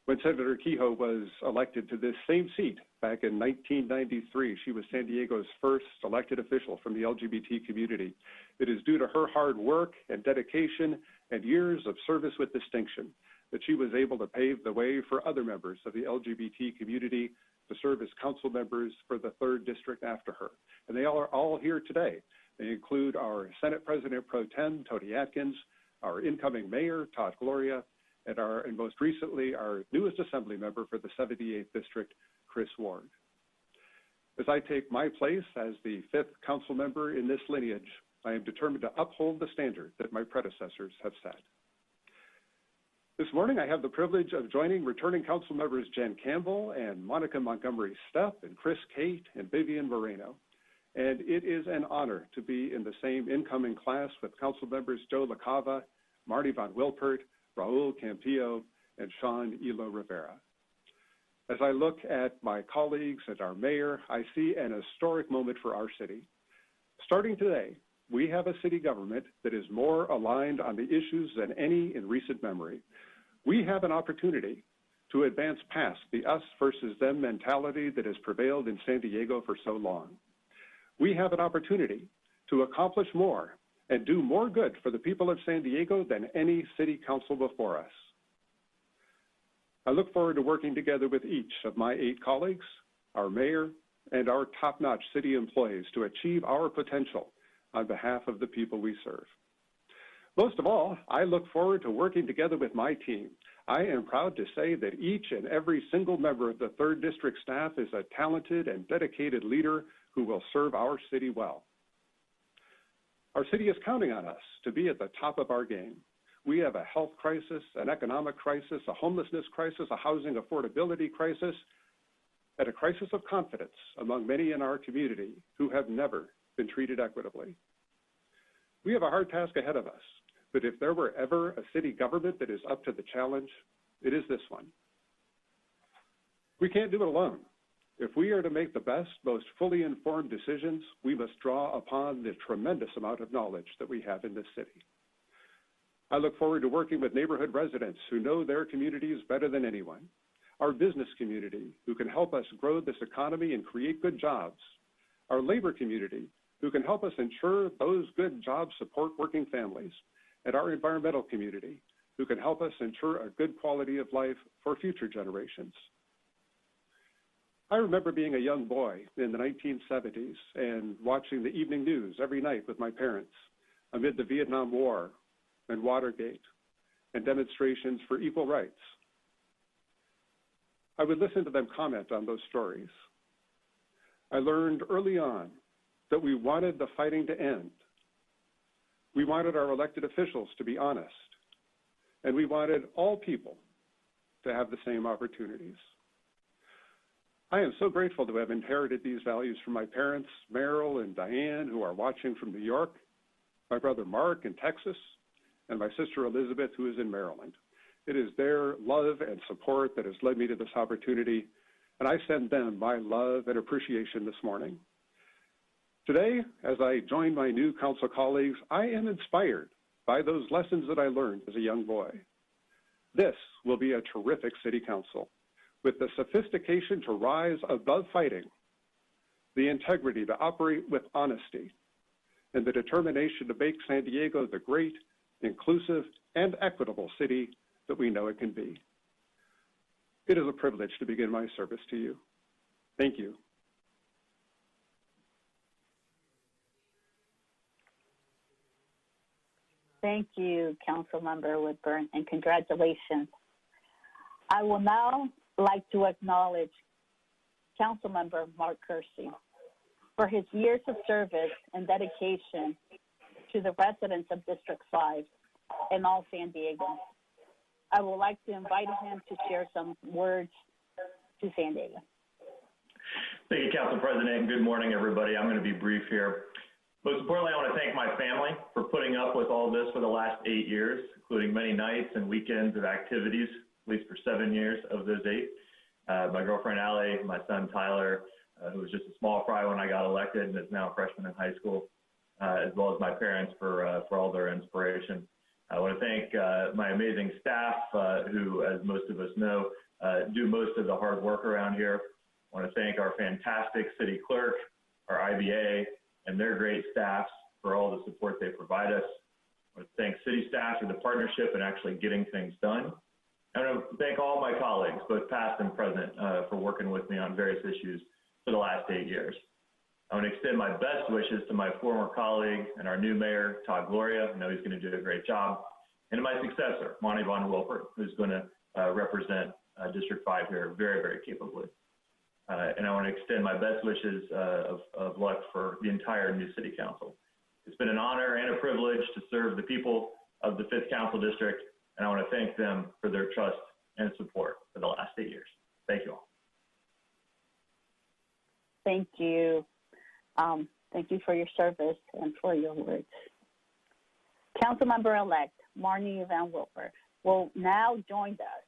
When Senator Kehoe was elected to this same seat back in 1993, she was San Diego's first elected official from the LGBT community. It is due to her hard work and dedication and years of service with distinction that she was able to pave the way for other members of the LGBT community to serve as council members for the 3rd District after her. And they are all here today. They include our Senate President Pro Tem, Tony Atkins, our incoming Mayor, Todd Gloria, and most recently, our newest Assembly member for the 78th District, Chris Ward. As I take my place as the 5th council member in this lineage, I am determined to uphold the standard that my predecessors have set. This morning, I have the privilege of joining returning council members Jen Campbell and Monica Montgomery Stepp and Chris Cate and Vivian Moreno. And it is an honor to be in the same incoming class with council members Joe LaCava, Marty Von Wilpert, Raul Campillo, and Sean Elo Rivera. As I look at my colleagues and our mayor, I see an historic moment for our city. Starting today, we have a city government that is more aligned on the issues than any in recent memory. We have an opportunity to advance past the us versus them mentality that has prevailed in San Diego for so long. We have an opportunity to accomplish more and do more good for the people of San Diego than any city council before us. I look forward to working together with each of my 8 colleagues, our mayor, and our top-notch city employees to achieve our potential on behalf of the people we serve. Most of all, I look forward to working together with my team. I am proud to say that each and every single member of the 3rd District staff is a talented and dedicated leader who will serve our city well. Our city is counting on us to be at the top of our game. We have a health crisis, an economic crisis, a homelessness crisis, a housing affordability crisis, and a crisis of confidence among many in our community who have never been treated equitably. We have a hard task ahead of us, but if there were ever a city government that is up to the challenge, it is this one. We can't do it alone. If we are to make the best, most fully informed decisions, we must draw upon the tremendous amount of knowledge that we have in this city. I look forward to working with neighborhood residents who know their communities better than anyone, our business community who can help us grow this economy and create good jobs, our labor community who can help us ensure those good jobs support working families, and our environmental community who can help us ensure a good quality of life for future generations. I remember being a young boy in the 1970s and watching the evening news every night with my parents amid the Vietnam War and Watergate and demonstrations for equal rights. I would listen to them comment on those stories. I learned early on that we wanted the fighting to end. We wanted our elected officials to be honest, and we wanted all people to have the same opportunities. I am so grateful to have inherited these values from my parents, Meryl and Diane, who are watching from New York, my brother Mark in Texas, and my sister Elizabeth, who is in Maryland. It is their love and support that has led me to this opportunity, and I send them my love and appreciation this morning. Today, as I join my new council colleagues, I am inspired by those lessons that I learned as a young boy. This will be a terrific city council with the sophistication to rise above fighting, the integrity to operate with honesty, and the determination to make San Diego the great, inclusive, and equitable city that we know it can be. It is a privilege to begin my service to you. Thank you. Thank you, Councilmember Whitburn, and congratulations. I will now like to acknowledge Councilmember Mark Kersey. for his years of service and dedication to the residents of District 5 and all San Diegans. I would like to invite him to share some words to San Diego. Thank you, Council President, and good morning, everybody. I'm going to be brief here. Most importantly, I want to thank my family for putting up with all this for the last 8 years, including many nights and weekends of activities, at least for 7 years of those 8. My girlfriend, Allie, my son, Tyler, who was just a small fry when I got elected and is now a freshman in high school, as well as my parents for all their inspiration. I want to thank my amazing staff, who, as most of us know, do most of the hard work around here. I want to thank our fantastic city clerk, our IBA, and their great staffs for all the support they provide us. I want to thank city staff for the partnership and actually getting things done. I want to thank all my colleagues, both past and present, for working with me on various issues for the last 8 years. I want to extend my best wishes to my former colleague and our new mayor, Todd Gloria. I know he's going to do a great job. And to my successor, Monty Von Wilpert, who's going to represent District 5 here very, very capably. And I want to extend my best wishes of luck for the entire new city council. It's been an honor and a privilege to serve the people of the 5th Council District, and I want to thank them for their trust and support for the last 8 years. Thank you all. Thank you. Thank you for your service and for your words. Councilmember-elect Marnie Van Wilper will now join us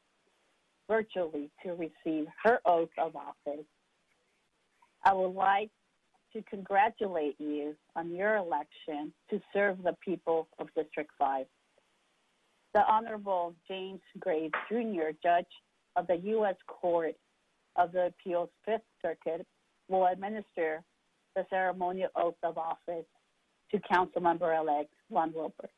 virtually to receive her oath of office. I would like to congratulate you on your election to serve the people of District 5. The Honorable James Graves, Jr., Judge of the U.S. Court of the Appeals 5th Circuit, will administer the ceremonial oath of office to Councilmember-elect Von Wilper.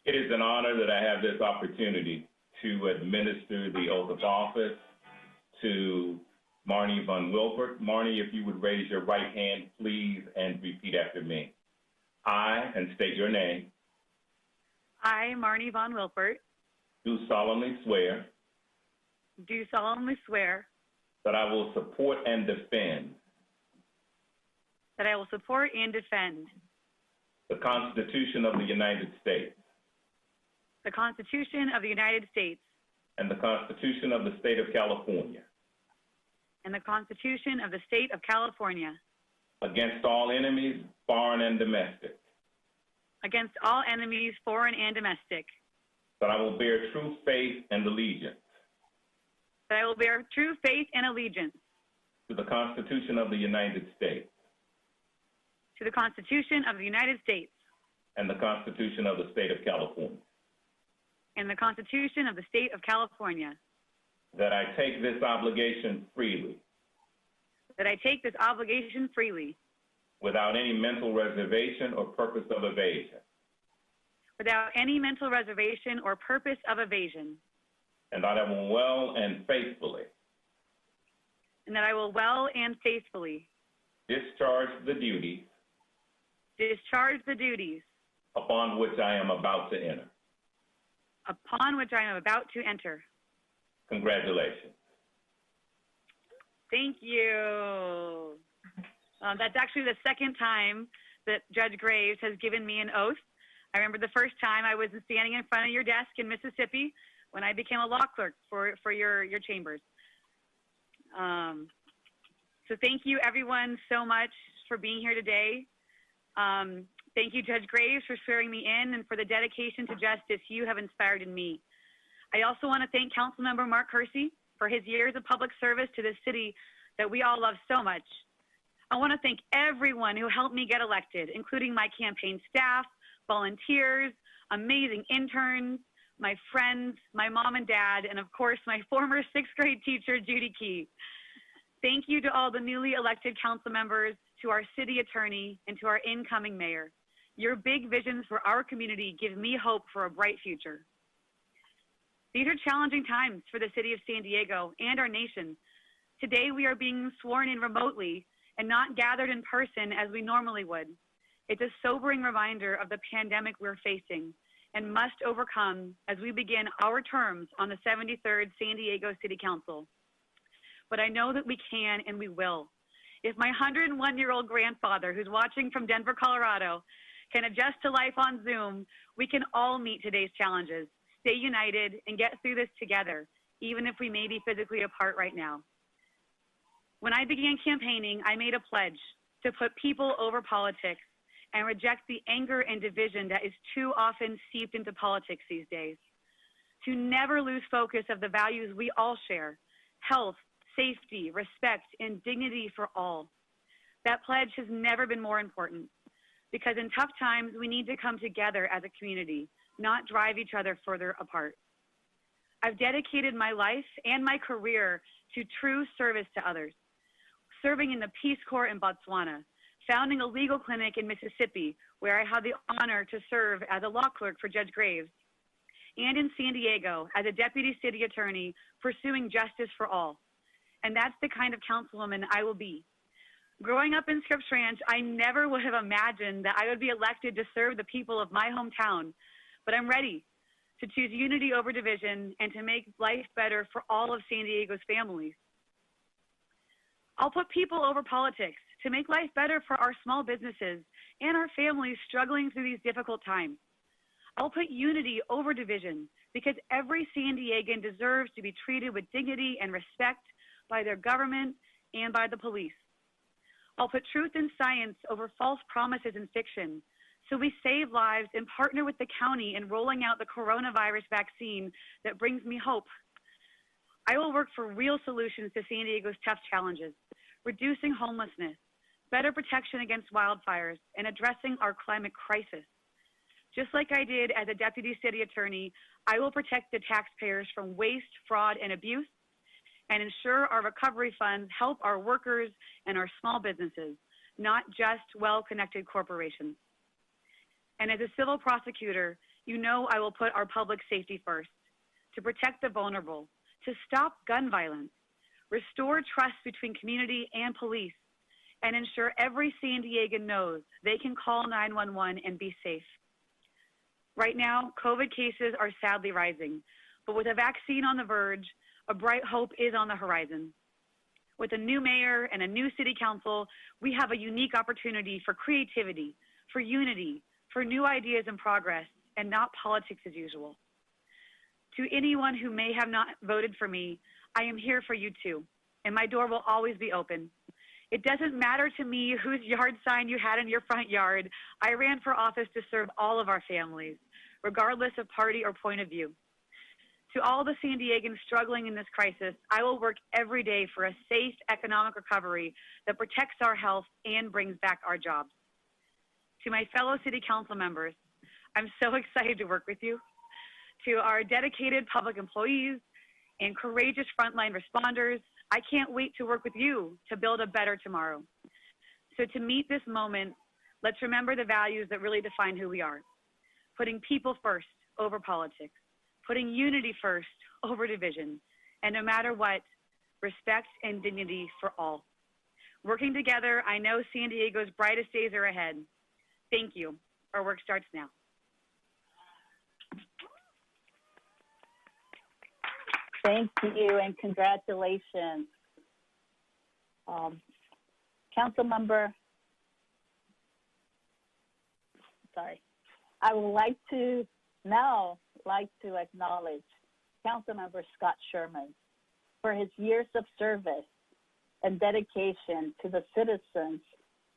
It is an honor that I have this opportunity to administer the oath of office to Marnie Von Wilpert. Marnie, if you would raise your right hand, please, and repeat after me. I, and state your name. I, Marnie Von Wilpert. Do solemnly swear. Do solemnly swear. That I will support and defend. That I will support and defend. The Constitution of the United States. The Constitution of the United States. And the Constitution of the State of California. And the Constitution of the State of California. Against all enemies, foreign and domestic. Against all enemies, foreign and domestic. That I will bear true faith and allegiance. That I will bear true faith and allegiance. To the Constitution of the United States. To the Constitution of the United States. And the Constitution of the State of California. And the Constitution of the State of California. That I take this obligation freely. That I take this obligation freely. Without any mental reservation or purpose of evasion. Without any mental reservation or purpose of evasion. And that I will well and faithfully. And that I will well and faithfully. Discharge the duties. Discharge the duties. Upon which I am about to enter. Upon which I am about to enter. Congratulations. Thank you. That's actually the second time that Judge Graves has given me an oath. I remember the first time I was standing in front of your desk in Mississippi when I became a law clerk for your chambers. So thank you everyone so much for being here today. Thank you, Judge Graves, for swearing me in and for the dedication to justice you have inspired in me. I also want to thank Councilmember Mark Kersey for his years of public service to this city that we all love so much. I want to thank everyone who helped me get elected, including my campaign staff, volunteers, amazing interns, my friends, my mom and dad, and of course, my former 6th grade teacher, Judy Key. Thank you to all the newly elected council members, to our city attorney, and to our incoming mayor. Your big visions for our community give me hope for a bright future. These are challenging times for the city of San Diego and our nation. Today, we are being sworn in remotely and not gathered in person as we normally would. It's a sobering reminder of the pandemic we're facing and must overcome as we begin our terms on the 73rd San Diego City Council. But I know that we can and we will. If my 101-year-old grandfather, who's watching from Denver, Colorado, can adjust to life on Zoom, we can all meet today's challenges, stay united, and get through this together, even if we may be physically apart right now. When I began campaigning, I made a pledge to put people over politics and reject the anger and division that is too often seeped into politics these days. To never lose focus of the values we all share: health, safety, respect, and dignity for all. That pledge has never been more important, because in tough times, we need to come together as a community, not drive each other further apart. I've dedicated my life and my career to true service to others, serving in the Peace Corps in Botswana, founding a legal clinic in Mississippi, where I had the honor to serve as a law clerk for Judge Graves, and in San Diego as a deputy city attorney pursuing justice for all. And that's the kind of councilwoman I will be. Growing up in Scripps Ranch, I never would have imagined that I would be elected to serve the people of my hometown, but I'm ready to choose unity over division and to make life better for all of San Diego's families. I'll put people over politics to make life better for our small businesses and our families struggling through these difficult times. I'll put unity over division because every San Diegan deserves to be treated with dignity and respect by their government and by the police. I'll put truth and science over false promises and fiction, so we save lives and partner with the county in rolling out the coronavirus vaccine that brings me hope. I will work for real solutions to San Diego's tough challenges, reducing homelessness, better protection against wildfires, and addressing our climate crisis. Just like I did as a deputy city attorney, I will protect the taxpayers from waste, fraud, and abuse, and ensure our recovery funds help our workers and our small businesses, not just well-connected corporations. And as a civil prosecutor, you know I will put our public safety first, to protect the vulnerable, to stop gun violence, restore trust between community and police, and ensure every San Diegan knows they can call 911 and be safe. Right now, COVID cases are sadly rising, but with a vaccine on the verge, a bright hope is on the horizon. With a new mayor and a new city council, we have a unique opportunity for creativity, for unity, for new ideas and progress, and not politics as usual. To anyone who may have not voted for me, I am here for you too, and my door will always be open. It doesn't matter to me whose yard sign you had in your front yard. I ran for office to serve all of our families, regardless of party or point of view. To all the San Diegans struggling in this crisis, I will work every day for a safe economic recovery that protects our health and brings back our jobs. To my fellow city council members, I'm so excited to work with you. To our dedicated public employees and courageous frontline responders, I can't wait to work with you to build a better tomorrow. So to meet this moment, let's remember the values that really define who we are. Putting people first over politics, putting unity first over division, and no matter what, respect and dignity for all. Working together, I know San Diego's brightest days are ahead. Thank you. Our work starts now. Thank you and congratulations. Councilmember, I would like to acknowledge Councilmember Scott Sherman for his years of service and dedication to the citizens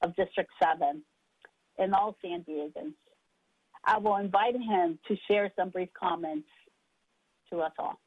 of District 7 and all San Diegans. I will invite him to share some brief comments to us all.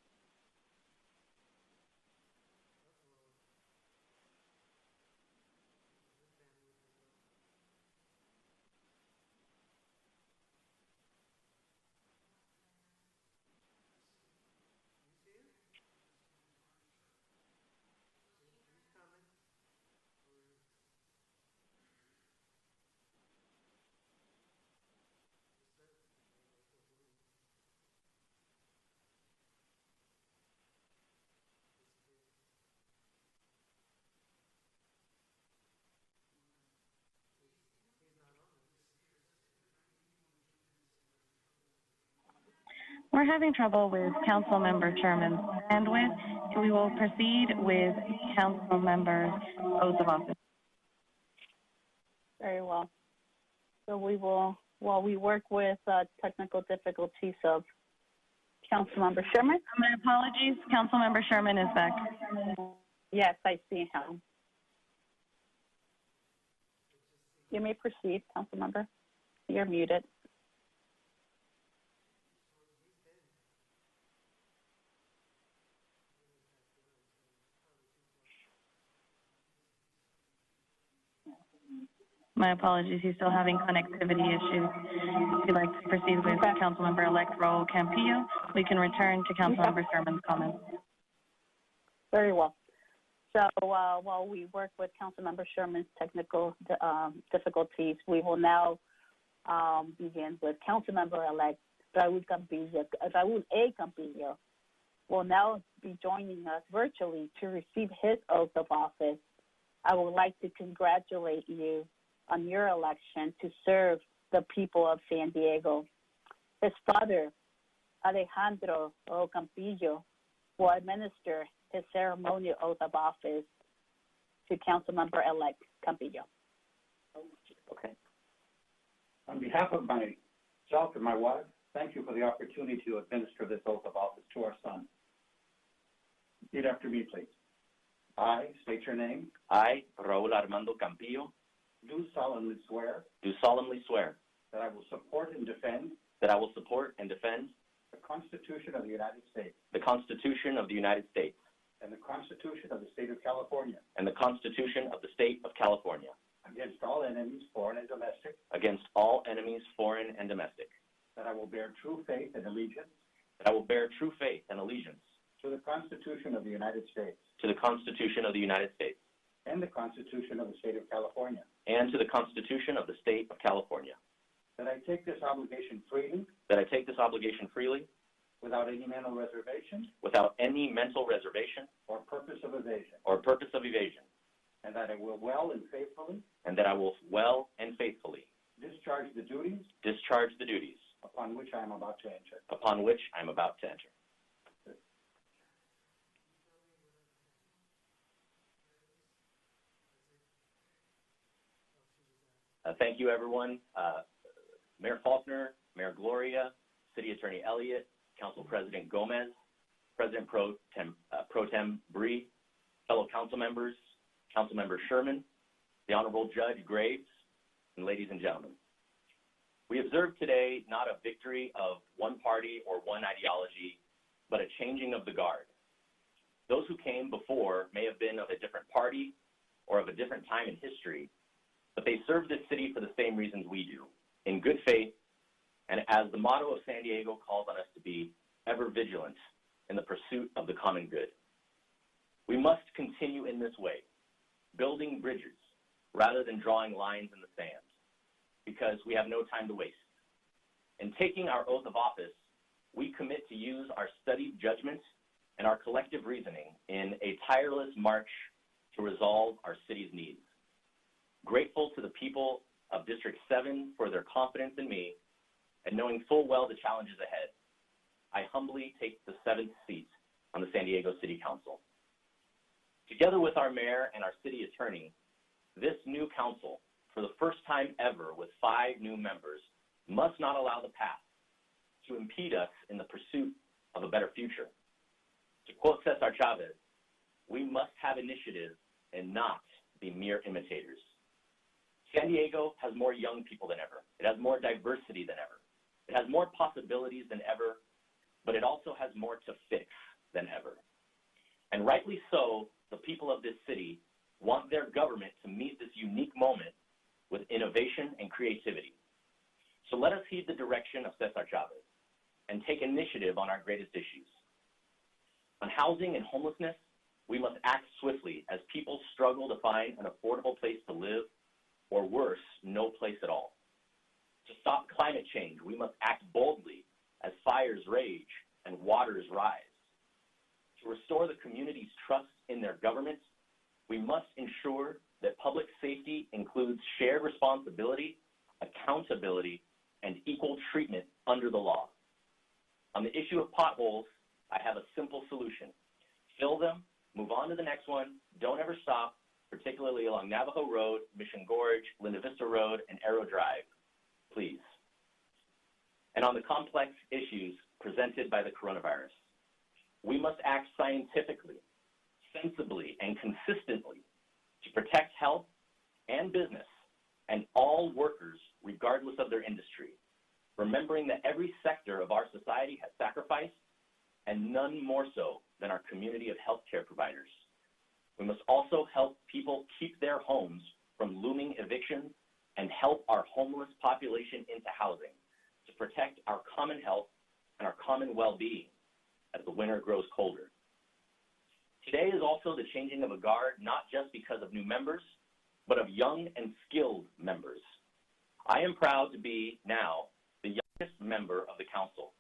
We're having trouble with Councilmember Sherman's bandwidth. We will proceed with Councilmember's oath of office. Very well. So we will, while we work with technical difficulties of Councilmember Sherman. My apologies, Councilmember Sherman is back. Yes, I see him. You may proceed, Councilmember. You're muted. My apologies, he's still having connectivity issues. If you'd like to proceed with Councilmember-elect Raul Campillo, we can return to Councilmember Sherman's comments. Very well. So while we work with Councilmember Sherman's technical difficulties, we will now begin with Councilmember-elect Raul A. Campillo will now be joining us virtually to receive his oath of office. I would like to congratulate you on your election to serve the people of San Diego. His father, Alejandro O. Campillo, will administer his ceremonial oath of office to Councilmember-elect Campillo. Okay. On behalf of myself and my wife, thank you for the opportunity to administer this oath of office to our son. Repeat after me, please. I state your name. I, Raul Armando Campillo, Do solemnly swear that I will support and defend the Constitution of the United States the Constitution of the United States and the Constitution of the State of California and the Constitution of the State of California against all enemies, foreign and domestic, that I will bear true faith and allegiance to the Constitution of the United States to the Constitution of the United States and the Constitution of the State of California, and to the Constitution of the State of California, that I take this obligation freely without any mental reservation or purpose of evasion, and that I will well and faithfully discharge the duties upon which I am about to enter. Thank you, everyone. Mayor Faulconer, Mayor Gloria, City Attorney Elliott, Council President Gomez, President Pro Tem Bree, fellow council members, Councilmember Sherman, the Honorable Judge Graves, and ladies and gentlemen. We observe today not a victory of one party or one ideology, but a changing of the guard. Those who came before may have been of a different party or of a different time in history, but they serve this city for the same reasons we do, in good faith, and as the motto of San Diego calls on us to be, ever vigilant in the pursuit of the common good. We must continue in this way, building bridges rather than drawing lines in the sand, because we have no time to waste. In taking our oath of office, we commit to use our studied judgment and our collective reasoning in a tireless march to resolve our city's needs. Grateful to the people of District 7 for their confidence in me, and knowing full well the challenges ahead, I humbly take the 7th seat on the San Diego City Council. Together with our mayor and our city attorney, this new council, for the first time ever with 5 new members, must not allow the past to impede us in the pursuit of a better future. To quote Cesar Chavez, we must have initiative and not be mere imitators. San Diego has more young people than ever. It has more diversity than ever. It has more possibilities than ever, but it also has more to fix than ever. And rightly so, the people of this city want their government to meet this unique moment with innovation and creativity. So let us heed the direction of Cesar Chavez and take initiative on our greatest issues. On housing and homelessness, we must act swiftly as people struggle to find an affordable place to live, or worse, no place at all. To stop climate change, we must act boldly as fires rage and waters rise. To restore the community's trust in their government, we must ensure that public safety includes shared responsibility, accountability, and equal treatment under the law. On the issue of potholes, I have a simple solution. Fill them, move on to the next one, don't ever stop, particularly along Navajo Road, Mission Gorge, Linda Vista Road, and Arrow Drive, please. And on the complex issues presented by the coronavirus, we must act scientifically, sensibly, and consistently to protect health and business and all workers, regardless of their industry, remembering that every sector of our society has sacrificed, and none more so than our community of healthcare providers. We must also help people keep their homes from looming evictions and help our homeless population into housing to protect our common health and our common well-being as the winter grows colder. Today is also the changing of a guard, not just because of new members, but of young and skilled members. I am proud to be now the youngest member of the council,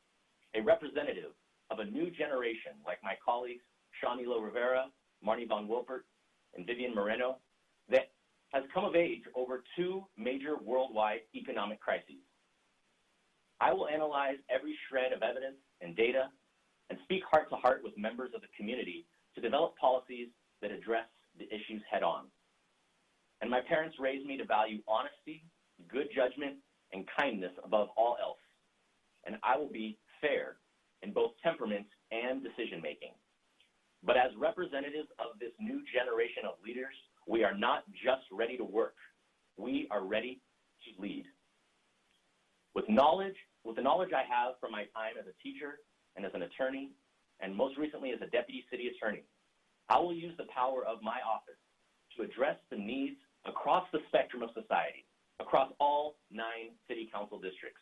a representative of a new generation like my colleagues Shawnilo Rivera, Marnie Von Wilpert, and Vivian Moreno, that has come of age over two major worldwide economic crises. I will analyze every shred of evidence and data and speak heart to heart with members of the community to develop policies that address the issues head on. And my parents raised me to value honesty, good judgment, and kindness above all else. And I will be fair in both temperament and decision making. But as representatives of this new generation of leaders, we are not just ready to work. We are ready to lead. With the knowledge I have from my time as a teacher and as an attorney, and most recently as a deputy city attorney, I will use the power of my office to address the needs across the spectrum of society, across all 9 city council districts.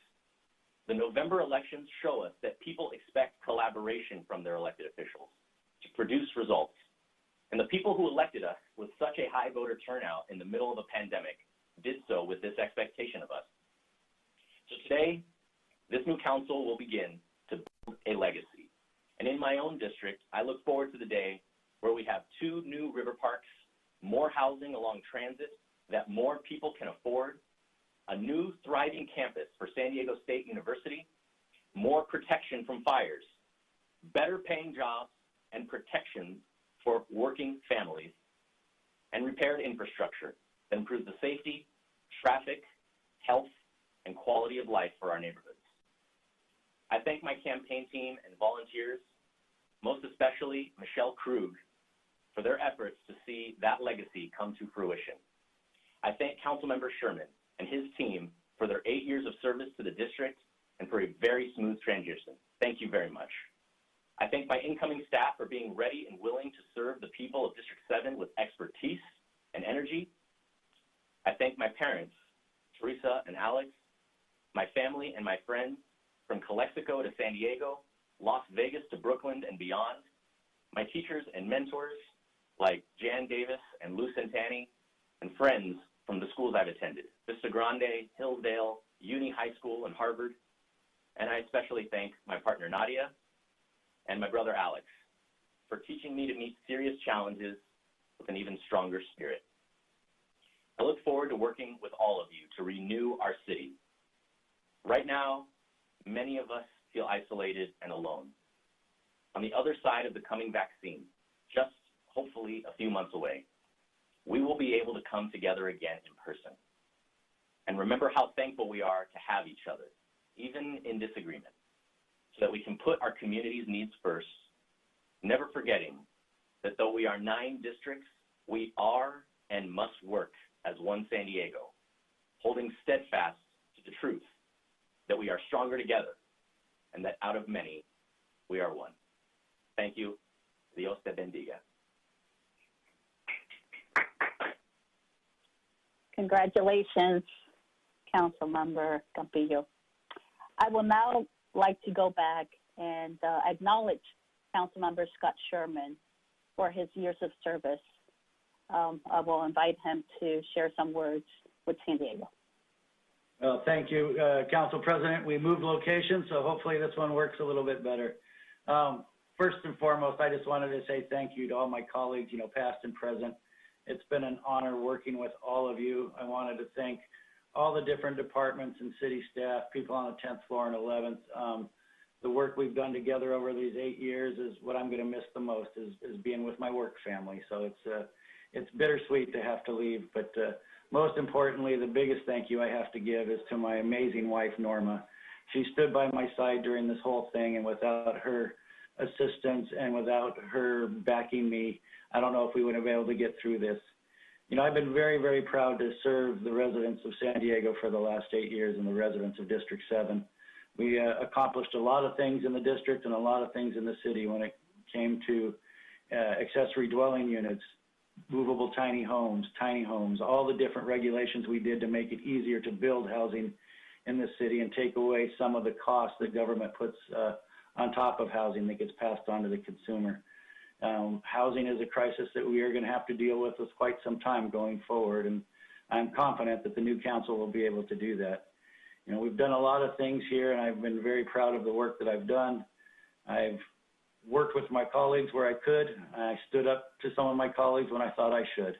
The November elections show us that people expect collaboration from their elected officials to produce results. And the people who elected us with such a high voter turnout in the middle of a pandemic did so with this expectation of us. So today, this new council will begin to build a legacy. And in my own district, I look forward to the day where we have 2 new river parks, more housing along transit that more people can afford, a new thriving campus for San Diego State University, more protection from fires, better paying jobs and protections for working families, and repaired infrastructure that improves the safety, traffic, health, and quality of life for our neighborhoods. I thank my campaign team and volunteers, most especially Michelle Krug, for their efforts to see that legacy come to fruition. I thank Councilmember Sherman and his team for their 8 years of service to the district and for a very smooth transition. Thank you very much. I thank my incoming staff for being ready and willing to serve the people of District 7 with expertise and energy. I thank my parents, Teresa and Alex, my family and my friends from Calexico to San Diego, Las Vegas to Brooklyn and beyond, my teachers and mentors like Jan Davis and Lou Santani, and friends from the schools I've attended, Vista Grande, Hillsdale, Uni High School, and Harvard. And I especially thank my partner Nadia and my brother Alex for teaching me to meet serious challenges with an even stronger spirit. I look forward to working with all of you to renew our city. Right now, many of us feel isolated and alone. On the other side of the coming vaccine, just hopefully a few months away, we will be able to come together again in person. And remember how thankful we are to have each other, even in disagreement, so that we can put our community's needs first, never forgetting that though we are 9 districts, we are and must work as one San Diego, holding steadfast to the truth that we are stronger together and that out of many, we are one. Thank you. Dios te bendiga. Congratulations, Councilmember Campillo. I will now like to go back and acknowledge Councilmember Scott Sherman for his years of service. I will invite him to share some words with San Diego. Well, thank you, Council President. We moved locations, so hopefully this one works a little bit better. First and foremost, I just wanted to say thank you to all my colleagues, past and present. It's been an honor working with all of you. I wanted to thank all the different departments and city staff, people on the 10th floor and 11th. The work we've done together over these 8 years is what I'm going to miss the most, is being with my work family. So it's bittersweet to have to leave, but most importantly, the biggest thank you I have to give is to my amazing wife, Norma. She stood by my side during this whole thing, and without her assistance and without her backing me, I don't know if we would have been able to get through this. You know, I've been very, very proud to serve the residents of San Diego for the last 8 years and the residents of District 7. We accomplished a lot of things in the district and a lot of things in the city when it came to accessory dwelling units, movable tiny homes, all the different regulations we did to make it easier to build housing in the city and take away some of the costs that government puts on top of housing that gets passed on to the consumer. Housing is a crisis that we are going to have to deal with quite some time going forward, and I'm confident that the new council will be able to do that. You know, we've done a lot of things here, and I've been very proud of the work that I've done. I've worked with my colleagues where I could. I stood up to some of my colleagues when I thought I should.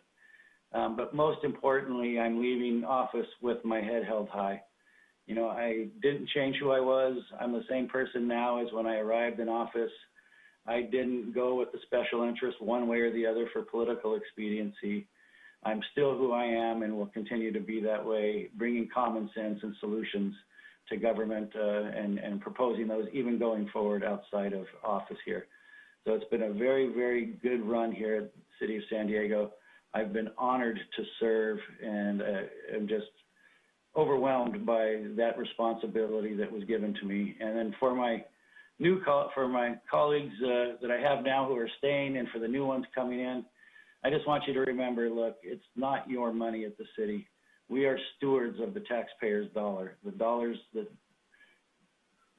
But most importantly, I'm leaving office with my head held high. You know, I didn't change who I was. I'm the same person now as when I arrived in office. I didn't go with the special interest one way or the other for political expediency. I'm still who I am and will continue to be that way, bringing common sense and solutions to government and proposing those even going forward outside of office here. So it's been a very, very good run here at the City of San Diego. I've been honored to serve, and am just overwhelmed by that responsibility that was given to me. And then for my colleagues that I have now who are staying, and for the new ones coming in, I just want you to remember, look, it's not your money at the city. We are stewards of the taxpayers' dollar, the dollars that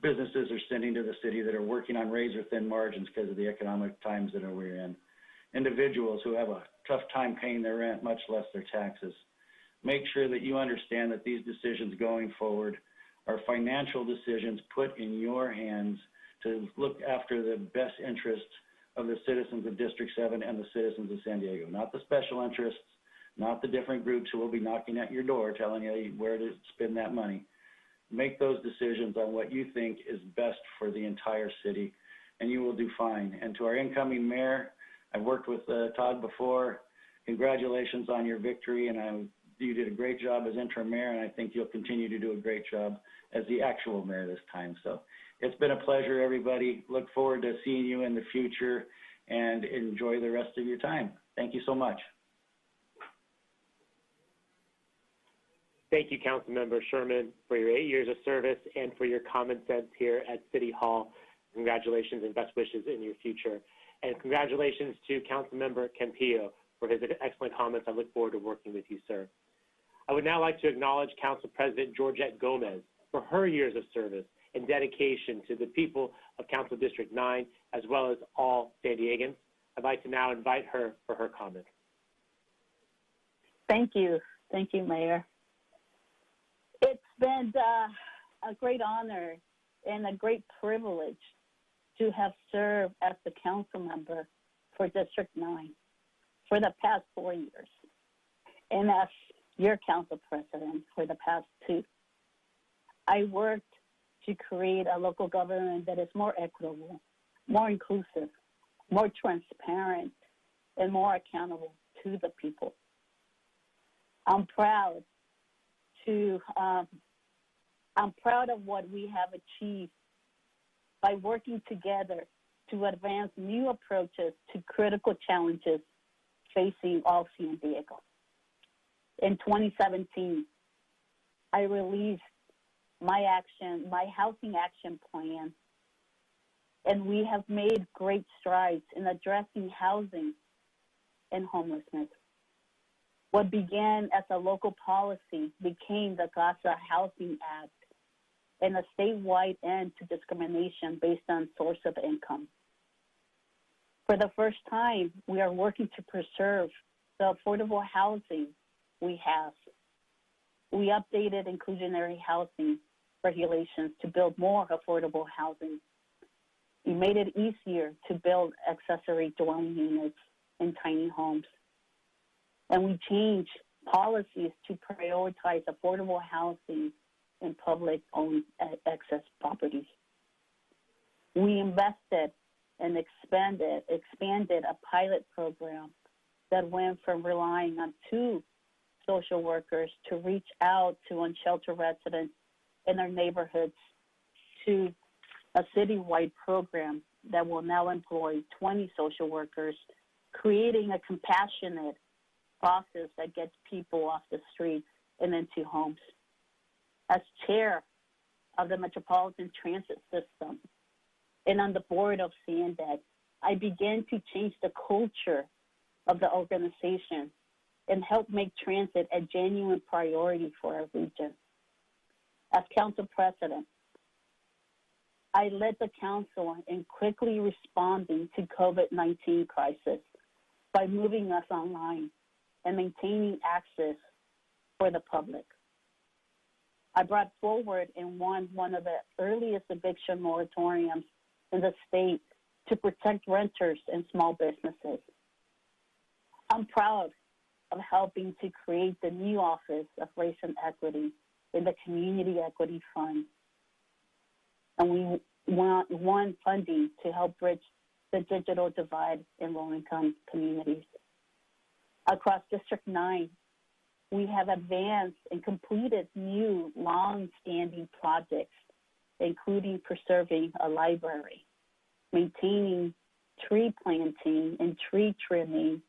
businesses are sending to the city that are working on razor-thin margins because of the economic times that we're in. Individuals who have a tough time paying their rent, much less their taxes. Make sure that you understand that these decisions going forward are financial decisions put in your hands to look after the best interests of the citizens of District 7 and the citizens of San Diego, not the special interests, not the different groups who will be knocking at your door telling you where to spend that money. Make those decisions on what you think is best for the entire city, and you will do fine. And to our incoming mayor, I've worked with Todd before. Congratulations on your victory, and you did a great job as interim mayor, and I think you'll continue to do a great job as the actual mayor this time. So it's been a pleasure, everybody. Look forward to seeing you in the future, and enjoy the rest of your time. Thank you so much. Thank you, Councilmember Sherman, for your 8 years of service and for your common sense here at City Hall. Congratulations and best wishes in your future. And congratulations to Councilmember Campillo for his excellent comments. I look forward to working with you, sir. I would now like to acknowledge Council President Georgette Gomez for her years of service and dedication to the people of Council District 9, as well as all San Diegans. I'd like to now invite her for her comments. Thank you. Thank you, Mayor. It's been a great honor and a great privilege to have served as the council member for District 9 for the past 4 years, and as your council president for the past 2. I worked to create a local government that is more equitable, more inclusive, more transparent, and more accountable to the people. I'm proud of what we have achieved by working together to advance new approaches to critical challenges facing all San Diego. In 2017, I released my housing action plan, and we have made great strides in addressing housing and homelessness. What began as a local policy became the Gaza Housing Act and a statewide end to discrimination based on source of income. For the first time, we are working to preserve the affordable housing we have. We updated inclusionary housing regulations to build more affordable housing. We made it easier to build accessory dwelling units in tiny homes. And we changed policies to prioritize affordable housing in public-owned excess properties. We invested and expanded a pilot program that went from relying on 2 social workers to reach out to unsheltered residents in our neighborhoods to a citywide program that will now employ 20 social workers, creating a compassionate process that gets people off the streets and into homes. As chair of the Metropolitan Transit System and on the board of San Diegan, I began to change the culture of the organization and help make transit a genuine priority for our region. As council president, I led the council in quickly responding to COVID-19 crisis by moving us online and maintaining access for the public. I brought forward and won one of the earliest eviction moratoriums in the state to protect renters and small businesses. I'm proud of helping to create the new Office of Race and Equity in the Community Equity Fund. And we won funding to help bridge the digital divide in low-income communities. Across District 9, we have advanced and completed new long-standing projects, including preserving a library, maintaining tree planting and tree trimming,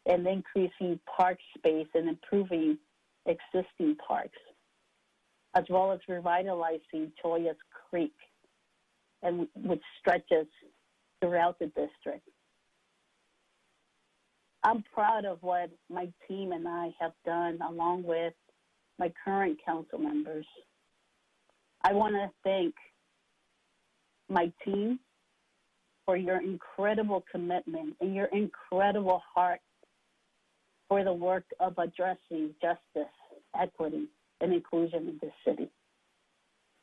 and increasing park space and improving existing parks, as well as revitalizing Choyas Creek, and which stretches throughout the district. I'm proud of what my team and I have done, along with my current council members. I want to thank my team for your incredible commitment and your incredible heart for the work of addressing justice, equity, and inclusion in this city.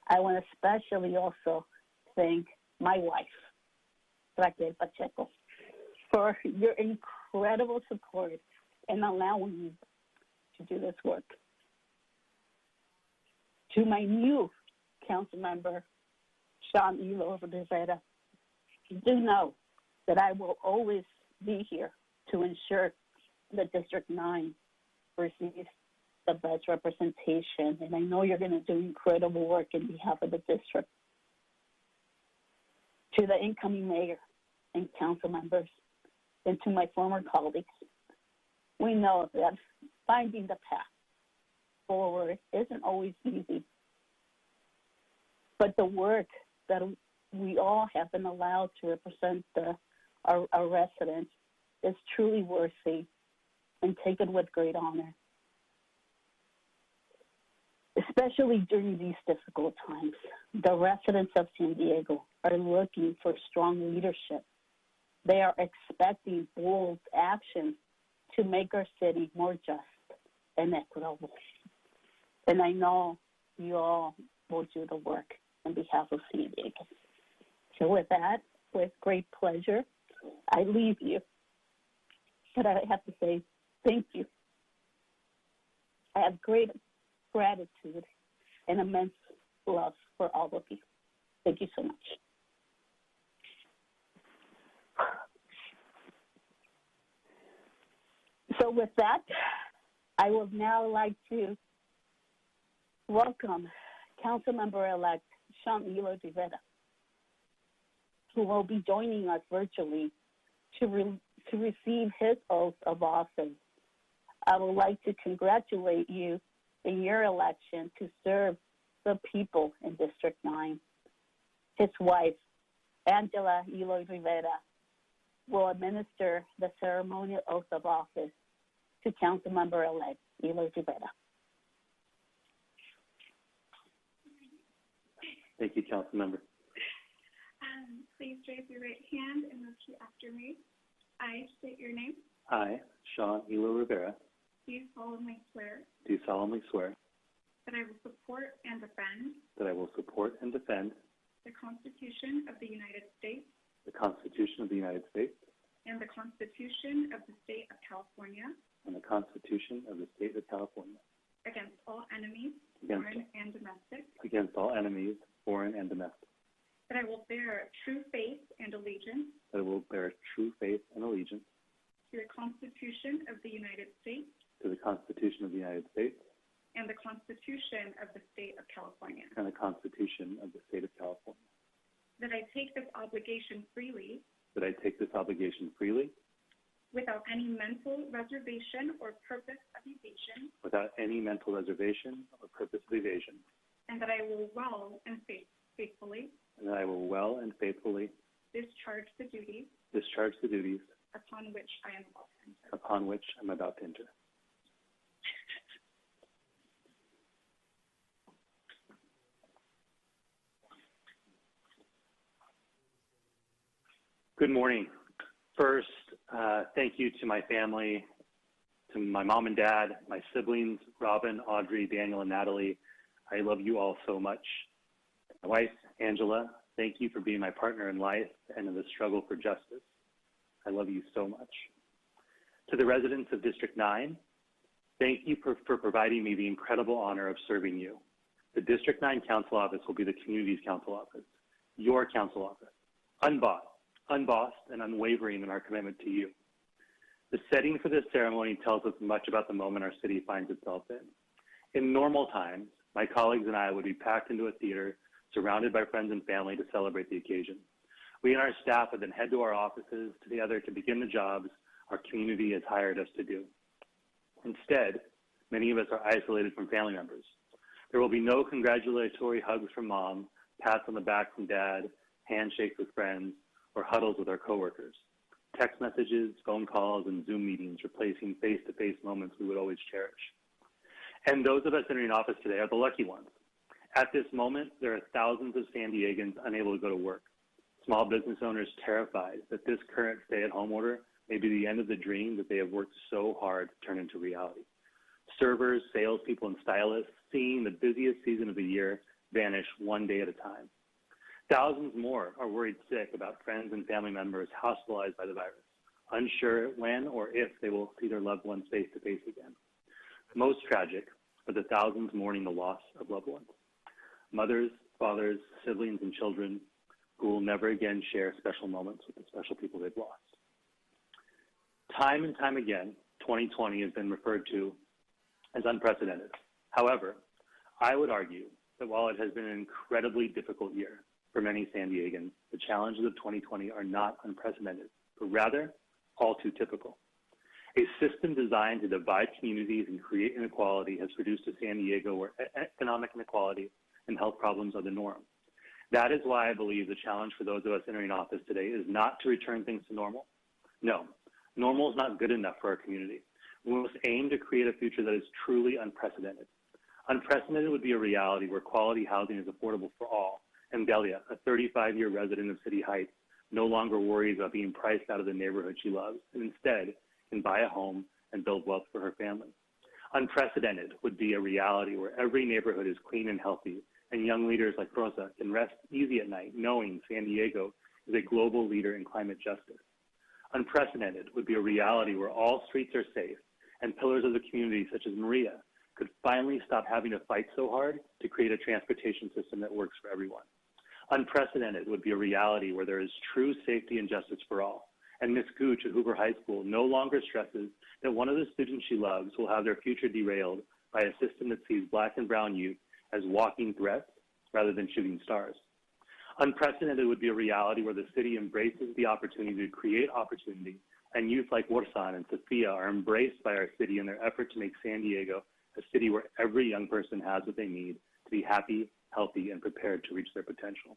I want to especially also thank my wife, Raquel Pacheco, for your incredible support in allowing me to do this work. To my new council member, Sean Elo Rivera, do know that I will always be here to ensure that District 9 receives the best representation, and I know you're going to do incredible work in behalf of the district. To the incoming mayor and council members, and to my former colleagues, we know that finding the path forward isn't always easy, but the work that we all have been allowed to represent our residents is truly worthy and taken with great honor. Especially during these difficult times, the residents of San Diego are looking for strong leadership. They are expecting bold action to make our city more just and equitable. And I know you all will do the work on behalf of San Diego. So with that, with great pleasure, I leave you. But I have to say thank you. I have great gratitude and immense love for all of you. Thank you so much. So with that, I would now like to welcome Councilmember-elect Sean Elo Rivera, who will be joining us virtually to receive his oath of office. I would like to congratulate you in your election to serve the people in District 9. His wife, Angela Elo Rivera, will administer the ceremonial oath of office to Councilmember-elect Elo Rivera. Thank you, Councilmember. Please raise your right hand and repeat after me. I state your name. I, Sean Elo Rivera, Do solemnly swear do solemnly swear that I will support and defend that I will support and defend the Constitution of the United States the Constitution of the United States and the Constitution of the State of California and the Constitution of the State of California against all enemies, Against- foreign and domestic, against all enemies, foreign and domestic, that I will bear true faith and allegiance that I will bear true faith and allegiance to the Constitution of the United States to the Constitution of the United States and the Constitution of the State of California, and the Constitution of the State of California, that I take this obligation freely that I take this obligation freely without any mental reservation or purpose of evasion, without any mental reservation or purpose of evasion, and that I will well and faithfully and that I will well and faithfully discharge the duties upon which I am about to enter. Good morning. First, thank you to my family, to my mom and dad, my siblings, Robin, Audrey, Daniel, and Natalie. I love you all so much. My wife, Angela, thank you for being my partner in life and in the struggle for justice. I love you so much. To the residents of District 9, thank you for providing me the incredible honor of serving you. The District 9 Council Office will be the community's council office, your council office, unbossed and unwavering in our commitment to you. The setting for this ceremony tells us much about the moment our city finds itself in. In normal times, my colleagues and I would be packed into a theater, surrounded by friends and family to celebrate the occasion. We and our staff would then head to our offices together to begin the jobs our community has hired us to do. Instead, many of us are isolated from family members. There will be no congratulatory hugs from mom, pats on the back from dad, handshakes with friends, or huddles with our coworkers. Text messages, phone calls, and Zoom meetings replacing face-to-face moments we would always cherish. And those of us entering office today are the lucky ones. At this moment, there are thousands of San Diegans unable to go to work. Small business owners terrified that this current stay-at-home order may be the end of the dream that they have worked so hard to turn into reality. Servers, salespeople, and stylists seeing the busiest season of the year vanish one day at a time. Thousands more are worried sick about friends and family members hospitalized by the virus, unsure when or if they will see their loved ones face-to-face again. Most tragic are the thousands mourning the loss of loved ones. Mothers, fathers, siblings, and children who will never again share special moments with the special people they've lost. Time and time again, 2020 has been referred to as unprecedented. However, I would argue that while it has been an incredibly difficult year for many San Diegans, the challenges of 2020 are not unprecedented, but rather all too typical. A system designed to divide communities and create inequality has produced a San Diego where economic inequality and health problems are the norm. That is why I believe the challenge for those of us entering office today is not to return things to normal. No, normal is not good enough for our community. We must aim to create a future that is truly unprecedented. Unprecedented would be a reality where quality housing is affordable for all, and Delia, a 35-year resident of City Heights, no longer worries about being priced out of the neighborhood she loves, and instead can buy a home and build wealth for her family. Unprecedented would be a reality where every neighborhood is clean and healthy, and young leaders like Rosa can rest easy at night knowing San Diego is a global leader in climate justice. Unprecedented would be a reality where all streets are safe and pillars of the community such as Maria could finally stop having to fight so hard to create a transportation system that works for everyone. Unprecedented would be a reality where there is true safety and justice for all. And Ms. Gooch at Hoover High School no longer stresses that one of the students she loves will have their future derailed by a system that sees Black and brown youth as walking threats rather than shooting stars. Unprecedented would be a reality where the city embraces the opportunity to create opportunity, and youth like Warsan and Sophia are embraced by our city in their effort to make San Diego a city where every young person has what they need to be happy, healthy, and prepared to reach their potential.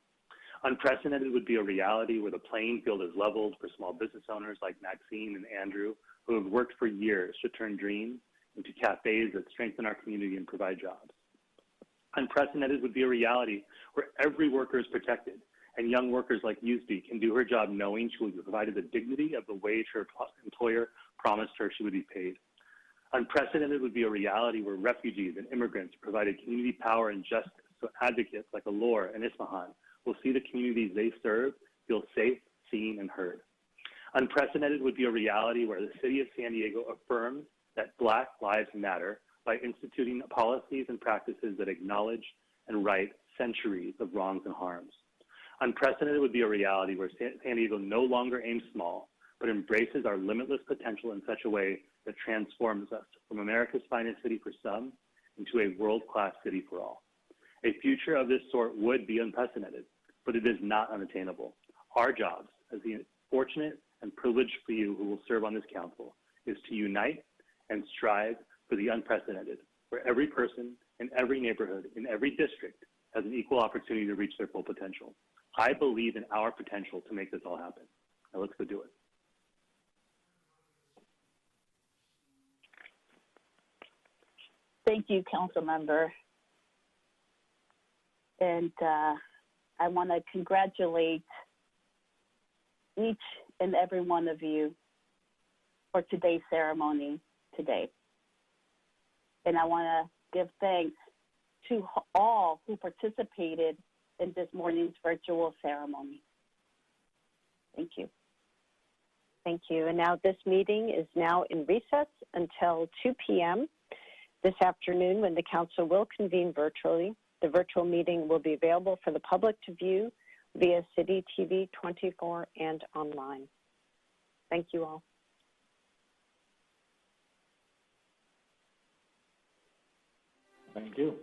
Unprecedented would be a reality where the playing field is leveled for small business owners like Maxine and Andrew, who have worked for years to turn dreams into cafes that strengthen our community and provide jobs. Unprecedented would be a reality where every worker is protected and young workers like Yusbi can do her job knowing she will be provided the dignity of the wage her employer promised her she would be paid. Unprecedented would be a reality where refugees and immigrants are provided community power and justice so advocates like Allure and Ismahan will see the communities they serve feel safe, seen, and heard. Unprecedented would be a reality where the city of San Diego affirms that Black lives matter by instituting policies and practices that acknowledge and right centuries of wrongs and harms. Unprecedented would be a reality where San Diego no longer aims small, but embraces our limitless potential in such a way that transforms us from America's finest city for some into a world-class city for all. A future of this sort would be unprecedented, but it is not unattainable. Our jobs, as the fortunate and privileged few who will serve on this council, is to unite and strive for the unprecedented, where every person in every neighborhood, in every district, has an equal opportunity to reach their full potential. I believe in our potential to make this all happen. Now let's go do it. Thank you, Council Member. And I want to congratulate each and every one of you for today's ceremony today. And I want to give thanks to all who participated in this morning's virtual ceremony. Thank you. Thank you. And now this meeting is now in recess until 2 p.m. this afternoon, when the council will convene virtually. The virtual meeting will be available for the public to view via City TV 24 and online. Thank you all. Thank you.